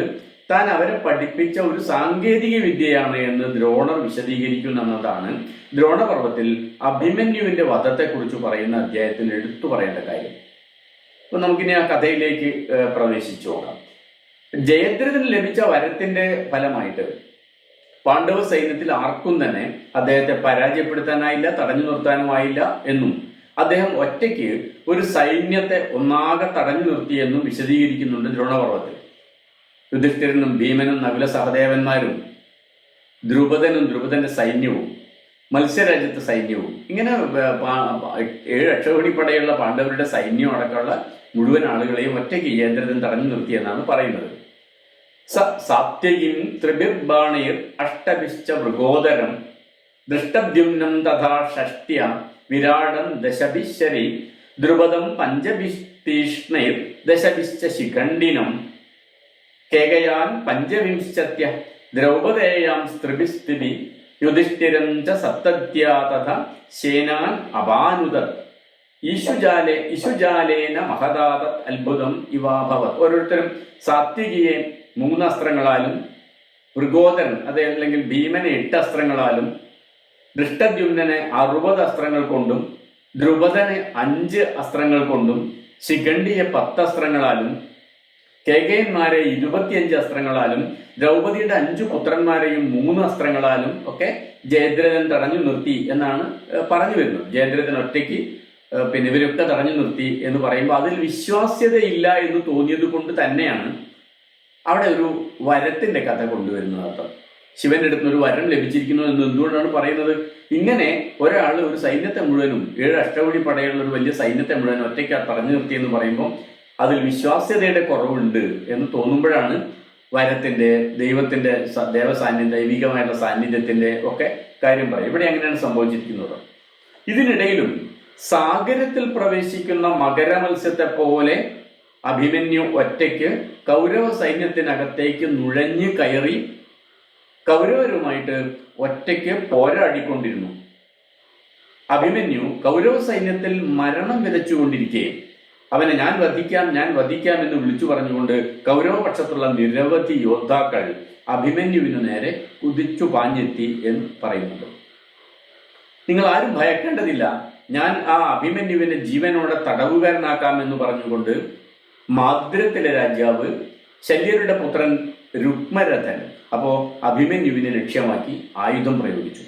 താൻ അവരെ പഠിപ്പിച്ച ഒരു സാങ്കേതിക വിദ്യയാണ് എന്ന് ദ്രോണർ വിശദീകരിക്കുന്നതാണ് ദ്രോണപർവത്തിൽ അഭിമന്യുവിന്റെ വധത്തെക്കുറിച്ച് പറയുന്ന അധ്യായത്തിൽ എടുത്തു പറയേണ്ട കാര്യം. അപ്പൊ നമുക്കിനി ആ കഥയിലേക്ക് പ്രവേശിച്ചു നോക്കാം. ജയദ്രഥന് ലഭിച്ച വരത്തിന്റെ ഫലമായിട്ട് പാണ്ഡവ സൈന്യത്തിൽ ആർക്കും തന്നെ അദ്ദേഹത്തെ പരാജയപ്പെടുത്താനായില്ല, തടഞ്ഞു നിർത്താനുമായില്ല എന്നും അദ്ദേഹം ഒറ്റയ്ക്ക് ഒരു സൈന്യത്തെ ഒന്നാകെ തടഞ്ഞു നിർത്തിയെന്നും വിശദീകരിക്കുന്നുണ്ട് ദ്രോണപർവത്തിൽ. യുധിഷ്ഠിരനും ഭീമനും നകുല സഹദേവന്മാരും ദ്രുപദനും ദ്രുപദന്റെ സൈന്യവും മത്സ്യരാജ്യത്തെ സൈന്യവും ഇങ്ങനെ 7 അക്ഷൗഹിണിപ്പടയുള്ള പാണ്ഡവരുടെ സൈന്യം അടക്കമുള്ള മുഴുവൻ ആളുകളെയും ഒറ്റയ്ക്ക് ജയദ്രഥൻ തടഞ്ഞു നിർത്തിയെന്നാണ് പറയുന്നത്. സാത്യകിം ത്രിബിർബാണീർ അഷ്ടഭിശ്ച മൃഗോദരം ദൃഷ്ടദ്യുമ്നം തഥാ ഷഷ്ട്യ വിരാടം ദശഭിശ്ശരി ദ്രുപദം പഞ്ചഭിസ്തീഷ്ണൈർ ദശഭിശ്ച ശിഖണ്ഡിനം കേകയാൻ പഞ്ചവിംശത്യ ദ്രൗപദേയാം സ്ത്രിഭിസ്തിഭി യുധിഷ്ഠിരം ച സപ്തദ്യാ തഥാ സേനാൻ അപാനുദ ഇശുജാലേന മഹദാത അത്ഭുതം ഇവാഭവത്. ഓരോരുത്തരും സാത്വികിയെ 3 അസ്ത്രങ്ങളാലും, മൃഗോദരൻ അല്ലെങ്കിൽ ഭീമനെ 8 അസ്ത്രങ്ങളാലും, ദൃഷ്ടദ്യുമ്നനെ 60 അസ്ത്രങ്ങൾ കൊണ്ടും, ദ്രുപദനെ 5 അസ്ത്രങ്ങൾ കൊണ്ടും, ശിഖണ്ഡിയെ 10 അസ്ത്രങ്ങളാലും, കേകയന്മാരെ 25 അസ്ത്രങ്ങളാലും, ദ്രൗപദിയുടെ 5 പുത്രന്മാരെയും 3 അസ്ത്രങ്ങളാലും ഒക്കെ ജയദ്രഥൻ തടഞ്ഞു നിർത്തി എന്നാണ് പറഞ്ഞു വരുന്നത്. ജയദ്രഥൻ ഒറ്റയ്ക്ക് ഇവരൊക്കെ തടഞ്ഞു നിർത്തി എന്ന് പറയുമ്പോൾ അതിൽ വിശ്വാസ്യതയില്ല എന്ന് തോന്നിയത് കൊണ്ട് തന്നെയാണ് അവിടെ ഒരു വരത്തിന്റെ കഥ കൊണ്ടുവരുന്നത്. അർത്ഥം ശിവന്റെ അടുത്ത് ഒരു വരം ലഭിച്ചിരിക്കുന്നു എന്ന് എന്തുകൊണ്ടാണ് പറയുന്നത്? ഇങ്ങനെ ഒരാൾ ഒരു സൈന്യത്തെ മുഴുവനും 7 അഷ്ടൗഹി പടയുള്ള ഒരു വലിയ സൈന്യത്തെ മുഴുവനും ഒറ്റയ്ക്ക് തടഞ്ഞു നിർത്തി എന്ന് പറയുമ്പോൾ അതിൽ വിശ്വാസ്യതയുടെ കുറവുണ്ട് എന്ന് തോന്നുമ്പോഴാണ് വരത്തിന്റെ, ദൈവത്തിന്റെ ദൈവികമായിട്ടുള്ള സാന്നിധ്യത്തിന്റെ ഒക്കെ കാര്യം പറയും. ഇവിടെ അങ്ങനെയാണ് സംഭവിച്ചിരിക്കുന്നത്. ഇതിനിടയിലും സാഗരത്തിൽ പ്രവേശിക്കുന്ന മകരമത്സ്യത്തെ പോലെ അഭിമന്യു ഒറ്റയ്ക്ക് കൗരവ സൈന്യത്തിനകത്തേക്ക് നുഴഞ്ഞു കയറി കൗരവരുമായിട്ട് ഒറ്റയ്ക്ക് പോരാടിക്കൊണ്ടിരുന്നു. അഭിമന്യു കൗരവ സൈന്യത്തിൽ മരണം വിതച്ചുകൊണ്ടിരിക്കെ അവനെ ഞാൻ വധിക്കാം എന്ന് വിളിച്ചു പറഞ്ഞുകൊണ്ട് കൗരവപക്ഷത്തുള്ള നിരവധി യോദ്ധാക്കൾ അഭിമന്യുവിനു നേരെ കുതിച്ചു പാഞ്ഞെത്തി എന്ന് പറയുന്നുണ്ട്. നിങ്ങൾ ആരും ഭയക്കേണ്ടതില്ല, ഞാൻ ആ അഭിമന്യുവിനെ ജീവനോടെ തടവുകാരനാക്കാമെന്ന് പറഞ്ഞുകൊണ്ട് മാദ്രത്തിലെ രാജാവ് ശല്യരുടെ പുത്രൻ രുക്മരഥൻ അഭിമന്യുവിനെ ലക്ഷ്യമാക്കി ആയുധം പ്രയോഗിച്ചു.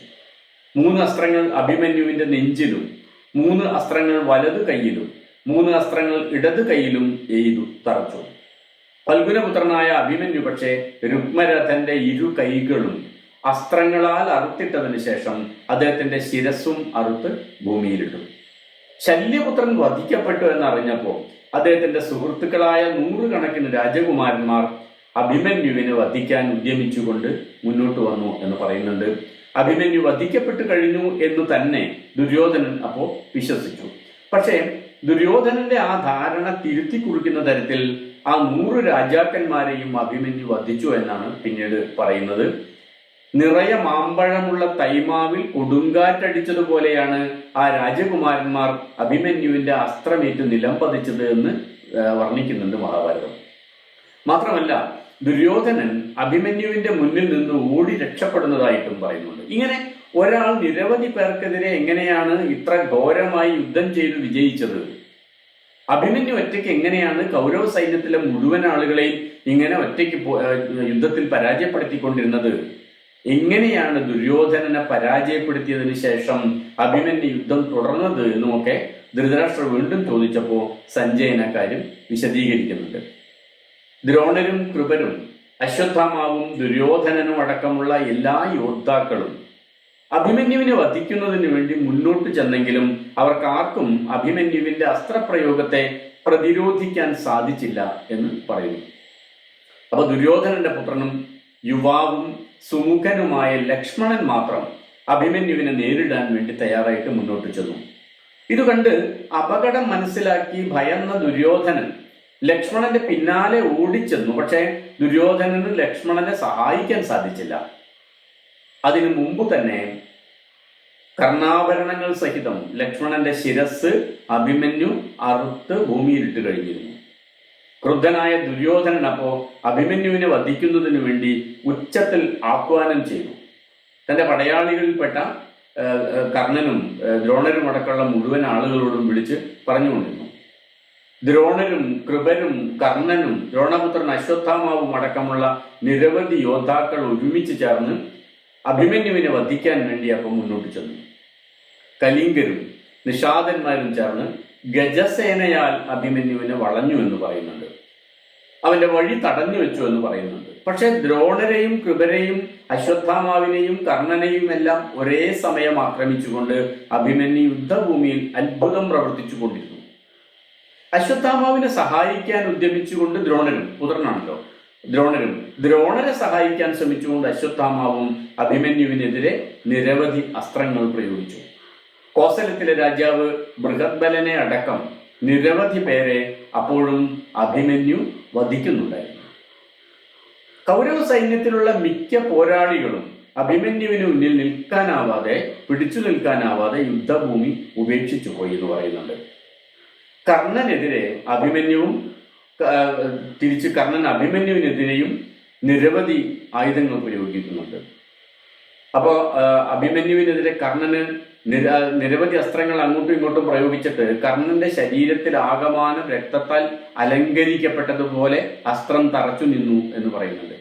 3 അസ്ത്രങ്ങൾ അഭിമന്യുവിന്റെ നെഞ്ചിലും, 3 അസ്ത്രങ്ങൾ വലതു കൈയിലും, 3 അസ്ത്രങ്ങൾ ഇടതു കൈയിലും എയ്തു തറച്ചു. ഫൽഗുനപുത്രനായ അഭിമന്യു പക്ഷേ രുക്മരഥന്റെ 2 കൈകളും അസ്ത്രങ്ങളാൽ അറുത്തിട്ടതിന് ശേഷം അദ്ദേഹത്തിന്റെ ശിരസ്സും അറുത്ത് ഭൂമിയിലിട്ടു. ശല്യപുത്രൻ വധിക്കപ്പെട്ടു എന്നറിഞ്ഞപ്പോൾ അദ്ദേഹത്തിന്റെ സുഹൃത്തുക്കളായ 100 കണക്കിന് രാജകുമാരന്മാർ അഭിമന്യുവിനെ വധിക്കാൻ ഉദ്യമിച്ചുകൊണ്ട് മുന്നോട്ട് വന്നു എന്ന് പറയുന്നുണ്ട്. അഭിമന്യു വധിക്കപ്പെട്ടു കഴിഞ്ഞു എന്ന് തന്നെ ദുര്യോധനൻ അപ്പോൾ വിശ്വസിച്ചു. പക്ഷേ ദുര്യോധനന്റെ ആ ധാരണ തിരുത്തി കുറിക്കുന്ന തരത്തിൽ ആ 100 രാജാക്കന്മാരെയും അഭിമന്യു വധിച്ചു എന്നാണ് പിന്നീട് പറയുന്നത്. നിറയെ മാമ്പഴമുള്ള തൈമാവിൽ കൊടുങ്കാറ്റടിച്ചതുപോലെയാണ് ആ രാജകുമാരന്മാർ അഭിമന്യുവിന്റെ അസ്ത്രമേറ്റ് നിലം പതിച്ചത് എന്ന് വർണ്ണിക്കുന്നുണ്ട് മഹാഭാരതം. മാത്രമല്ല ദുര്യോധനൻ അഭിമന്യുവിന്റെ മുന്നിൽ നിന്ന് ഓടി രക്ഷപ്പെടുന്നതായിട്ടും പറയുന്നുണ്ട്. ഇങ്ങനെ ഒരാൾ നിരവധി പേർക്കെതിരെ എങ്ങനെയാണ് ഇത്ര ഘോരമായി യുദ്ധം ചെയ്ത് വിജയിച്ചത്? അഭിമന്യു ഒറ്റയ്ക്ക് എങ്ങനെയാണ് കൗരവ സൈന്യത്തിലെ മുഴുവൻ ആളുകളെയും ഇങ്ങനെ ഒറ്റയ്ക്ക് യുദ്ധത്തിൽ പരാജയപ്പെടുത്തിക്കൊണ്ടിരുന്നത്? എങ്ങനെയാണ് ദുര്യോധനനെ പരാജയപ്പെടുത്തിയതിനു ശേഷം അഭിമന്യു യുദ്ധം തുടർന്നത് എന്നുമൊക്കെ ധൃതരാഷ്ട്രർ വീണ്ടും ചോദിച്ചപ്പോൾ സഞ്ജയന കാര്യം വിശദീകരിക്കുന്നുണ്ട്. ദ്രോണരും കൃപരും അശ്വത്ഥാമാവും ദുര്യോധനനും അടക്കമുള്ള എല്ലാ യോദ്ധാക്കളും അഭിമന്യുവിനെ വധിക്കുന്നതിന് വേണ്ടി മുന്നോട്ട് ചെന്നെങ്കിലും അവർക്കാർക്കും അഭിമന്യുവിന്റെ അസ്ത്രപ്രയോഗത്തെ പ്രതിരോധിക്കാൻ സാധിച്ചില്ല എന്ന് പറയുന്നു. ദുര്യോധനന്റെ പുത്രനും യുവാവും സുമുഖനുമായ ലക്ഷ്മണൻ മാത്രം അഭിമന്യുവിനെ നേരിടാൻ വേണ്ടി തയ്യാറായിട്ട് മുന്നോട്ട് ചെന്നു. ഇത് കണ്ട് അപകടം മനസ്സിലാക്കി ഭയന്ന ദുര്യോധനൻ ലക്ഷ്മണന്റെ പിന്നാലെ ഓടിച്ചെന്നു. പക്ഷേ ദുര്യോധനന് ലക്ഷ്മണനെ സഹായിക്കാൻ സാധിച്ചില്ല. അതിനു മുമ്പ് തന്നെ കർണാഭരണങ്ങൾ സഹിതം ലക്ഷ്മണന്റെ ശിരസ് അഭിമന്യു അറുത്ത് ഭൂമിയിലിട്ട് കഴിഞ്ഞിരുന്നു. ക്രുദ്ധനായ ദുര്യോധനൻ അപ്പോ അഭിമന്യുവിനെ വധിക്കുന്നതിനു വേണ്ടി ഉച്ചത്തിൽ ആഹ്വാനം ചെയ്തു. തന്റെ പടയാളികളിൽപ്പെട്ട കർണനും ദ്രോണരും അടക്കമുള്ള മുഴുവൻ ആളുകളോടും വിളിച്ച് പറഞ്ഞുകൊണ്ടിരുന്നു. ദ്രോണരും കൃപരും കർണനും ദ്രോണപുത്രൻ അശ്വത്ഥാമാവും അടക്കമുള്ള നിരവധി യോദ്ധാക്കൾ ഒരുമിച്ച് ചേർന്ന് അഭിമന്യുവിനെ വധിക്കാൻ വേണ്ടി അപ്പം മുന്നോട്ട് ചെന്നു. കലിംഗരും നിഷാദന്മാരും ചേർന്ന് ഗജസേനയാൽ അഭിമന്യുവിനെ വളഞ്ഞു എന്ന് പറയുന്നുണ്ട്. അവന്റെ വഴി തടഞ്ഞു വെച്ചു എന്ന് പറയുന്നുണ്ട്. പക്ഷെ ദ്രോണരെയും കൃപരെയും അശ്വത്ഥാമാവിനെയും കർണനെയും എല്ലാം ഒരേ സമയം ആക്രമിച്ചുകൊണ്ട് അഭിമന്യു യുദ്ധഭൂമിയിൽ അത്ഭുതം പ്രവർത്തിച്ചു കൊണ്ടിരുന്നു. അശ്വത്ഥാമാവിനെ സഹായിക്കാൻ ഉദ്യമിച്ചുകൊണ്ട് ദ്രോണരും, പുത്രനാണല്ലോ ദ്രോണരെ സഹായിക്കാൻ ശ്രമിച്ചുകൊണ്ട് അശ്വത്ഥാമാവും അഭിമന്യുവിനെതിരെ നിരവധി അസ്ത്രങ്ങൾ പ്രയോഗിച്ചു. കോസലത്തിലെ രാജാവ് ബൃഹദ്ബലനെ അടക്കം നിരവധി പേരെ അപ്പോഴും അഭിമന്യു വധിക്കുന്നുണ്ടായിരുന്നു. കൗരവ സൈന്യത്തിലുള്ള മിക്ക പോരാളികളും അഭിമന്യുവിന് മുന്നിൽ പിടിച്ചു നിൽക്കാനാവാതെ യുദ്ധഭൂമി ഉപേക്ഷിച്ചു പോയി എന്ന് പറയുന്നുണ്ട്. കർണനെതിരെ കർണൻ അഭിമന്യുവിനെതിരെയും നിരവധി ആയുധങ്ങൾ പ്രയോഗിക്കുന്നുണ്ട്. അപ്പോൾ അഭിമന്യുവിനെതിരെ കർണന് നിരവധി അസ്ത്രങ്ങൾ അങ്ങോട്ടും ഇങ്ങോട്ടും പ്രയോഗിച്ചിട്ട് കർണന്റെ ശരീരത്തിൽ ആകമാനം രക്തത്താൽ അലങ്കരിക്കപ്പെട്ടതുപോലെ അസ്ത്രം തറച്ചു നിന്നു എന്ന് പറയുന്നുണ്ട്.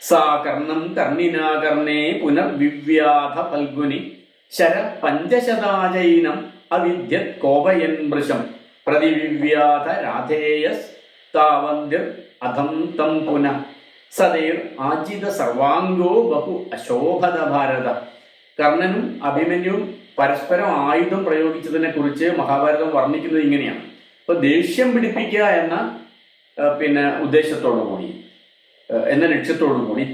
സാ കർണം കർണിനാകർണേ പുനർവിവ്യാധ ഫൽഗുനി ശര പഞ്ചശതാജൈനം അവിദ്യത് കോപയൻ വൃശം പ്രതിവിവ്യാധ രാധേയസ് താവന്തിർ അധം തം പുന സതൈർ ആജിത സർവാംഗോ ബഹു അശോഭത ഭാരത. കർണനും അഭിമന്യുവും പരസ്പരം ആയുധം പ്രയോഗിച്ചതിനെ കുറിച്ച് മഹാഭാരതം വർണ്ണിക്കുന്നത് ഇങ്ങനെയാണ്. ഇപ്പൊ ദേഷ്യം പിടിപ്പിക്കുക എന്ന ഉദ്ദേശത്തോടു കൂടി, എന്ന ലക്ഷ്യത്തോടു കൂടി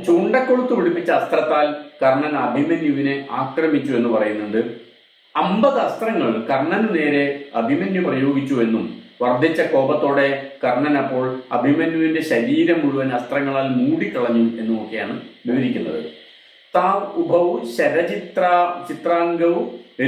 ചൂണ്ടക്കൊളുത്ത് പിടിപ്പിച്ച അസ്ത്രത്താൽ കർണൻ അഭിമന്യുവിനെ ആക്രമിച്ചു എന്ന് പറയുന്നുണ്ട്. 50 അസ്ത്രങ്ങൾ കർണന് നേരെ അഭിമന്യു പ്രയോഗിച്ചു എന്നും വർദ്ധിച്ച കോപത്തോടെ കർണൻ അപ്പോൾ അഭിമന്യുവിന്റെ ശരീരം മുഴുവൻ അസ്ത്രങ്ങളാൽ മൂടിക്കളഞ്ഞു എന്നുമൊക്കെയാണ് വിവരിക്കുന്നത്. താ ഉഭൗ ചിത്രാംഗൗ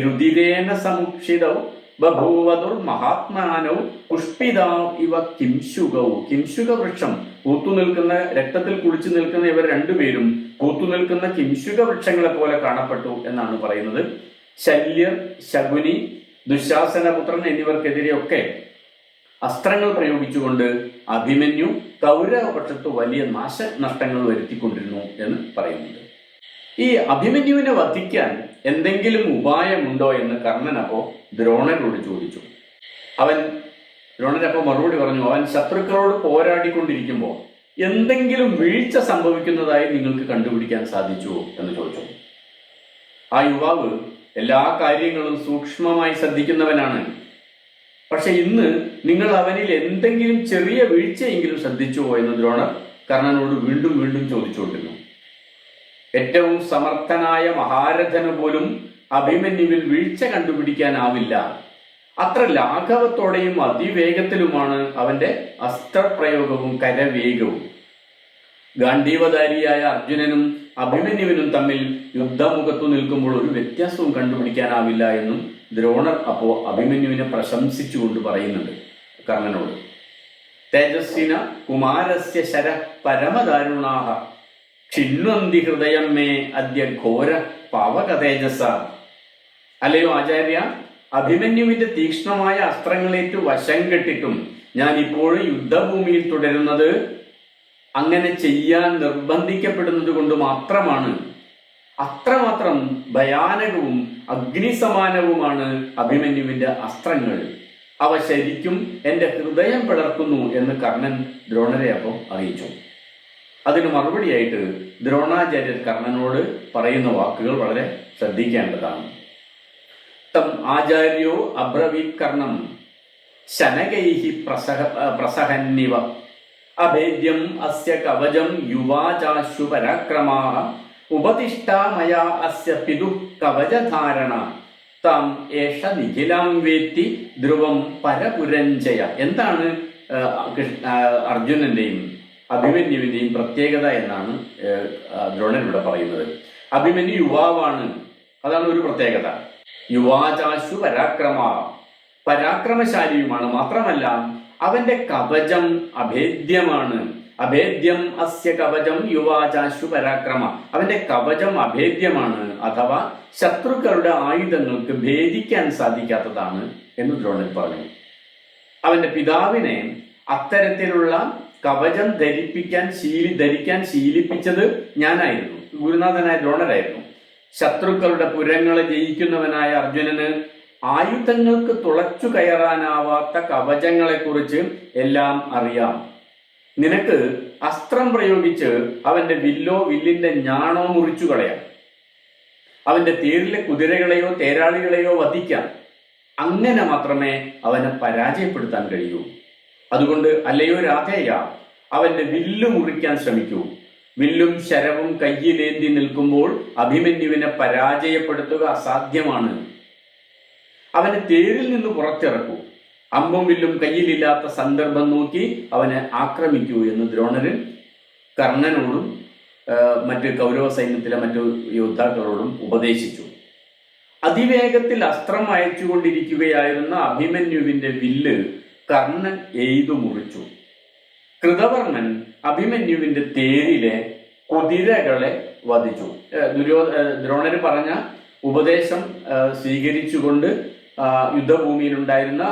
രുതിരേന സമുക്ഷിതൗ ബഭൂവതുർ മഹാത്മാനൗ പുഷ്പിതാ ഇവ കിംശുകൗ. കിംശുക വൃക്ഷം, പൂത്തുനിൽക്കുന്ന, രക്തത്തിൽ കുളിച്ചു നിൽക്കുന്ന ഇവർ രണ്ടുപേരും പൂത്തുനിൽക്കുന്ന കിംശുക വൃക്ഷങ്ങളെ പോലെ കാണപ്പെട്ടു എന്നാണ് പറയുന്നത്. ശല്യർ, ശകുനി, ദുശാസനപുത്രൻ എന്നിവർക്കെതിരെയൊക്കെ അസ്ത്രങ്ങൾ പ്രയോഗിച്ചുകൊണ്ട് അഭിമന്യു കൗരവപക്ഷത്ത് വലിയ നാശനഷ്ടങ്ങൾ വരുത്തിക്കൊണ്ടിരുന്നു എന്ന് പറയുന്നുണ്ട്. ഈ അഭിമന്യുവിനെ വധിക്കാൻ എന്തെങ്കിലും ഉപായമുണ്ടോ എന്ന് കർണൻ അപ്പോ ദ്രോണരോട് ചോദിച്ചു. ദ്രോണരപ്പോ മറുപടി പറഞ്ഞു, അവൻ ശത്രുക്കളോട് പോരാടിക്കൊണ്ടിരിക്കുമ്പോൾ എന്തെങ്കിലും വീഴ്ച സംഭവിക്കുന്നതായി നിങ്ങൾക്ക് കണ്ടുപിടിക്കാൻ സാധിച്ചുവോ എന്ന് ചോദിച്ചു. ആ യുവാവ് എല്ലാ കാര്യങ്ങളും സൂക്ഷ്മമായി ശ്രദ്ധിക്കുന്നവനാണ്. പക്ഷെ ഇന്ന് നിങ്ങൾ അവനിൽ എന്തെങ്കിലും ചെറിയ വീഴ്ചയെങ്കിലും ശ്രദ്ധിച്ചുവോ എന്ന് ദ്രോണർ കർണനോട് വീണ്ടും വീണ്ടും ചോദിച്ചുകൊണ്ടിരുന്നു. ഏറ്റവും സമർത്ഥനായ മഹാരഥന് പോലും അഭിമന്യുവിൽ വീഴ്ച കണ്ടുപിടിക്കാനാവില്ല. അത്ര ലാഘവത്തോടെയും അതിവേഗത്തിലുമാണ് അവന്റെ അസ്ത്രപ്രയോഗവും കരവേഗവും. ഗാന്ധീവധാരിയായ അർജുനനും അഭിമന്യുവിനും തമ്മിൽ യുദ്ധമുഖത്തു നിൽക്കുമ്പോൾ ഒരു വ്യത്യാസവും കണ്ടുപിടിക്കാനാവില്ല എന്നും ദ്രോണർ അപ്പോ അഭിമന്യുവിനെ പ്രശംസിച്ചുകൊണ്ട് പറയുന്നുണ്ട് കർണനോട്. തേജസ്വിന കുമാരസ്യ ശര പരമദാരുണാഹ ക്ഷിണ്വന്തി ഹൃദയം മേ അദ്യ ഘോര പാവക തേജസ. അല്ലയോ ആചാര്യ, അഭിമന്യുവിന്റെ തീക്ഷ്ണമായ അസ്ത്രങ്ങളേറ്റു വശം കെട്ടിട്ടും ഞാൻ ഇപ്പോഴും യുദ്ധഭൂമിയിൽ തുടരുന്നത് അങ്ങനെ ചെയ്യാൻ നിർബന്ധിക്കപ്പെടുന്നത് കൊണ്ട് മാത്രമാണ്. അത്രമാത്രം ഭയാനകവും അഗ്നിസമാനവുമാണ് അഭിമന്യുവിന്റെ അസ്ത്രങ്ങൾ. അവ ശരിക്കും എന്റെ ഹൃദയം പിളർക്കുന്നു എന്ന് കർണൻ ദ്രോണരെ അപ്പം അറിയിച്ചു. അതിന് മറുപടിയായിട്ട് ദ്രോണാചാര്യർ കർണനോട് പറയുന്ന വാക്കുകൾ വളരെ ശ്രദ്ധിക്കേണ്ടതാണ്. തം ആചാര്യോ അബ്രവീത് കർണം ശനകൈഹി പ്രസഹന്നിവ അഭേദ്യം അസ്യ കവചം യുവാചാശു പരാക്രമാഃ ഉപതിഷ്ഠാ മയാ അസ്യ പിതുഃ കവചധാരണ താം ഏഷ നിഖിലാം വേത്തി ധ്രുവം പരപുരഞ്ജയ. എന്താണ് അർജുനന്റെയും അഭിമന്യുവിന്റെയും പ്രത്യേകത എന്നാണ് ദ്രോണൻ ഇവിടെ പറയുന്നത്. അഭിമന്യു യുവാവാണ്, അതാണ് ഒരു പ്രത്യേകത. യുവാചാശു പരാക്രമ, പരാക്രമശാലിയുമാണ്. മാത്രമല്ല അവന്റെ കവചം അഭേദ്യമാണ്. അഭേദ്യം അസ്യ കവചം യുവാചാശു പരാക്രമ, അവന്റെ കവചം അഭേദ്യമാണ്, അഥവാ ശത്രുക്കളുടെ ആയുധങ്ങൾക്ക് ഭേദിക്കാൻ സാധിക്കാത്തതാണ് എന്ന് ദ്രോണൻ പറഞ്ഞു. അവന്റെ പിതാവിനെ അത്തരത്തിലുള്ള കവചം ധരിക്കാൻ ശീലിപ്പിച്ചത് ഞാനായിരുന്നു, ഗുരുനാഥനായ ദ്രോണരായിരുന്നു. ശത്രുക്കളുടെ പുരങ്ങളെ ജയിക്കുന്നവനായ അർജുനന് ആയുധങ്ങൾക്ക് തുളച്ചു കയറാനാവാത്ത കവചങ്ങളെ കുറിച്ച് എല്ലാം അറിയാം. നിനക്ക് അസ്ത്രം പ്രയോഗിച്ച് അവന്റെ വില്ലിന്റെ ഞാണോ മുറിച്ചു കളയാം, അവന്റെ തേരിലെ കുതിരകളെയോ തേരാളികളെയോ വധിക്കാം. അങ്ങനെ മാത്രമേ അവനെ പരാജയപ്പെടുത്താൻ കഴിയൂ. അതുകൊണ്ട് അല്ലയോ രാധേയ, അവന്റെ വില്ല് മുറിക്കാൻ ശ്രമിക്കൂ. വില്ലും ശരവും കയ്യിലേന്തി നിൽക്കുമ്പോൾ അഭിമന്യുവിനെ പരാജയപ്പെടുത്തുക അസാധ്യമാണ്. അവനെ തേരിൽ നിന്ന് പുറത്തിറക്കൂ. അമ്പും വില്ലും കയ്യിലില്ലാത്ത സന്ദർഭം നോക്കി അവനെ ആക്രമിക്കൂ എന്ന് ദ്രോണര് കർണനോടും മറ്റ് കൗരവ സൈന്യത്തിലെ മറ്റു യോദ്ധാക്കളോടും ഉപദേശിച്ചു. അതിവേഗത്തിൽ അസ്ത്രം അയച്ചുകൊണ്ടിരിക്കുകയായിരുന്ന അഭിമന്യുവിന്റെ വില്ല് കർണൻ എയ്തു മുറിച്ചു. കൃതവർമ്മൻ അഭിമന്യുവിന്റെ തേരിലെ കുതിരകളെ വധിച്ചു. ദ്രോണര് പറഞ്ഞ ഉപദേശം സ്വീകരിച്ചുകൊണ്ട് യുദ്ധഭൂമിയിലുണ്ടായിരുന്ന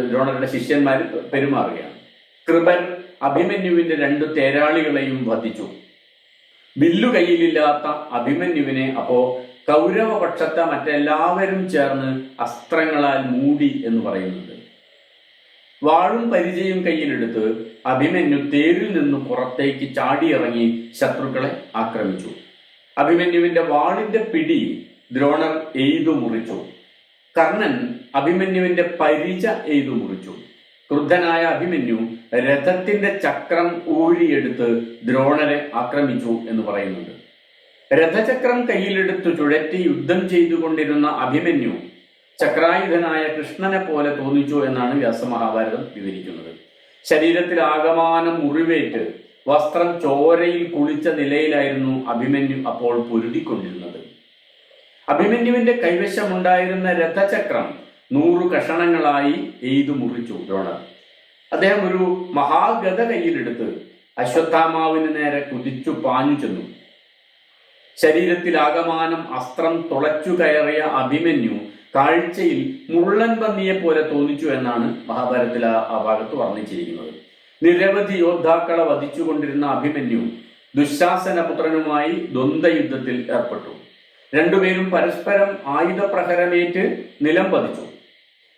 ദ്രോണരുടെ ശിഷ്യന്മാർ പെരുമാറുകയാണ്. കൃപൻ അഭിമന്യുവിന്റെ 2 തേരാളികളെയും വധിച്ചു. വില്ലു കയ്യിലില്ലാത്ത അഭിമന്യുവിനെ അപ്പോ കൗരവപക്ഷത്തെ മറ്റെല്ലാവരും ചേർന്ന് അസ്ത്രങ്ങളാൽ മൂടി എന്ന് പറയുന്നുണ്ട്. വാളും പരിചയും കയ്യിലെടുത്ത് അഭിമന്യു തേരിൽ നിന്ന് പുറത്തേക്ക് ചാടിയിറങ്ങി ശത്രുക്കളെ ആക്രമിച്ചു. അഭിമന്യുവിന്റെ വാളിന്റെ പിടി ദ്രോണർ എയ്തു മുറിച്ചു. കർണൻ അഭിമന്യുവിന്റെ പരിച എയ്തു മുറിച്ചു. ക്രുദ്ധനായ അഭിമന്യു രഥത്തിന്റെ ചക്രം ഊരിയെടുത്ത് ദ്രോണരെ ആക്രമിച്ചു എന്ന് പറയുന്നുണ്ട്. രഥചക്രം കയ്യിലെടുത്ത് ചുഴറ്റി യുദ്ധം ചെയ്തുകൊണ്ടിരുന്ന അഭിമന്യു ചക്രായുധനായ കൃഷ്ണനെ പോലെ തോന്നിച്ചു എന്നാണ് വ്യാസമഹാഭാരതം വിവരിക്കുന്നത്. ശരീരത്തിൽ ആകമാനം മുറിവേറ്റ് വസ്ത്രം ചോരയിൽ കുളിച്ച നിലയിലായിരുന്നു അഭിമന്യു അപ്പോൾ പൊരുതിക്കൊണ്ടിരുന്നത്. അഭിമന്യുവിന്റെ കൈവശമുണ്ടായിരുന്ന രഥചക്രം 100 കഷണങ്ങളായി എയ്തു മുറിച്ചു ദ്രോണർ. അദ്ദേഹം ഒരു മഹാഗത കയ്യിലെടുത്ത് അശ്വത്ഥാമാവിന് നേരെ കുതിച്ചു പാഞ്ഞു ചെന്നു. ശരീരത്തിൽ ആകമാനം അസ്ത്രം തുളച്ചു കയറിയ അഭിമന്യു കാഴ്ചയിൽ മുള്ളൻ പന്നിയെ പോലെ തോന്നിച്ചു എന്നാണ് മഹാഭാരതത്തിൽ ആ ഭാഗത്ത് വർണ്ണിച്ചിരിക്കുന്നത്. നിരവധി യോദ്ധാക്കളെ വധിച്ചുകൊണ്ടിരുന്ന അഭിമന്യു ദുശാസനപുത്രനുമായി ദ്വന്ദ്വയുദ്ധത്തിൽ ഏർപ്പെട്ടു. രണ്ടുപേരും പരസ്പരം ആയുധപ്രഹരമേറ്റ് നിലം പതിച്ചു.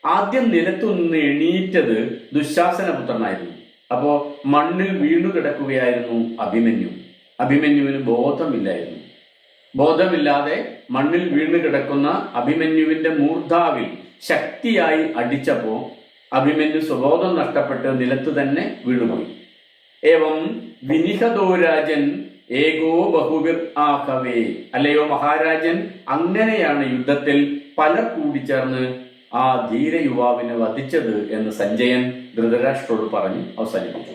ആദ്യം നിലത്തുനിന്ന് എണീറ്റത് ദുശാസനപുത്രനായിരുന്നു. അപ്പോ മണ്ണിൽ വീണു കിടക്കുകയായിരുന്നു അഭിമന്യു. അഭിമന്യുവിന് ബോധമില്ലായിരുന്നു. ബോധമില്ലാതെ മണ്ണിൽ വീണു കിടക്കുന്ന അഭിമന്യുവിന്റെ മൂർധാവിൽ ശക്തിയായി അടിച്ചപ്പോ അഭിമന്യു സ്വബോധം നഷ്ടപ്പെട്ട് നിലത്ത് തന്നെ വീണുപോയി. ഏവം വിനിഹതോ രാജൻ ഏകോ ബഹുവിർ ആഹവേ, അല്ലയോ മഹാരാജൻ, അങ്ങനെയാണ് യുദ്ധത്തിൽ പലർ കൂടിച്ചേർന്ന് ആ ധീര യുവാവിനെ വധിച്ചത് എന്ന് സഞ്ജയൻ ധൃതരാഷ്ട്രോട് പറഞ്ഞു അവസാനിപ്പിച്ചു.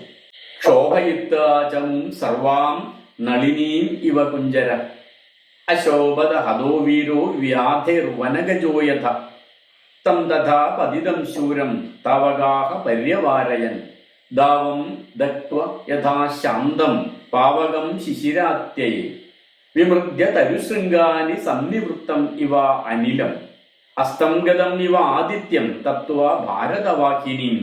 ക്ഷോഭയുക്താചം സർവാം നളിനീം ഇവ കുഞ്ചര അശോഭത ഹതോ വീരോ വ്യാധിർവനഗജോയഥ തം തഥാ പതിതം ശൂരം തവഗാഹ പര്യവാരയൻ ദാവം ദക്ത്വ യഥാ ശാന്തം പാവകം ശിശിരാത്യൈ വിമൃഗ്യ തരുശൃംഗാനി സന്നിവൃത്തം ഇവ അനിലം അസ്തം ഗതം ഇവ ആദിത്യം തത്വ ഭാരതവാഹിനീം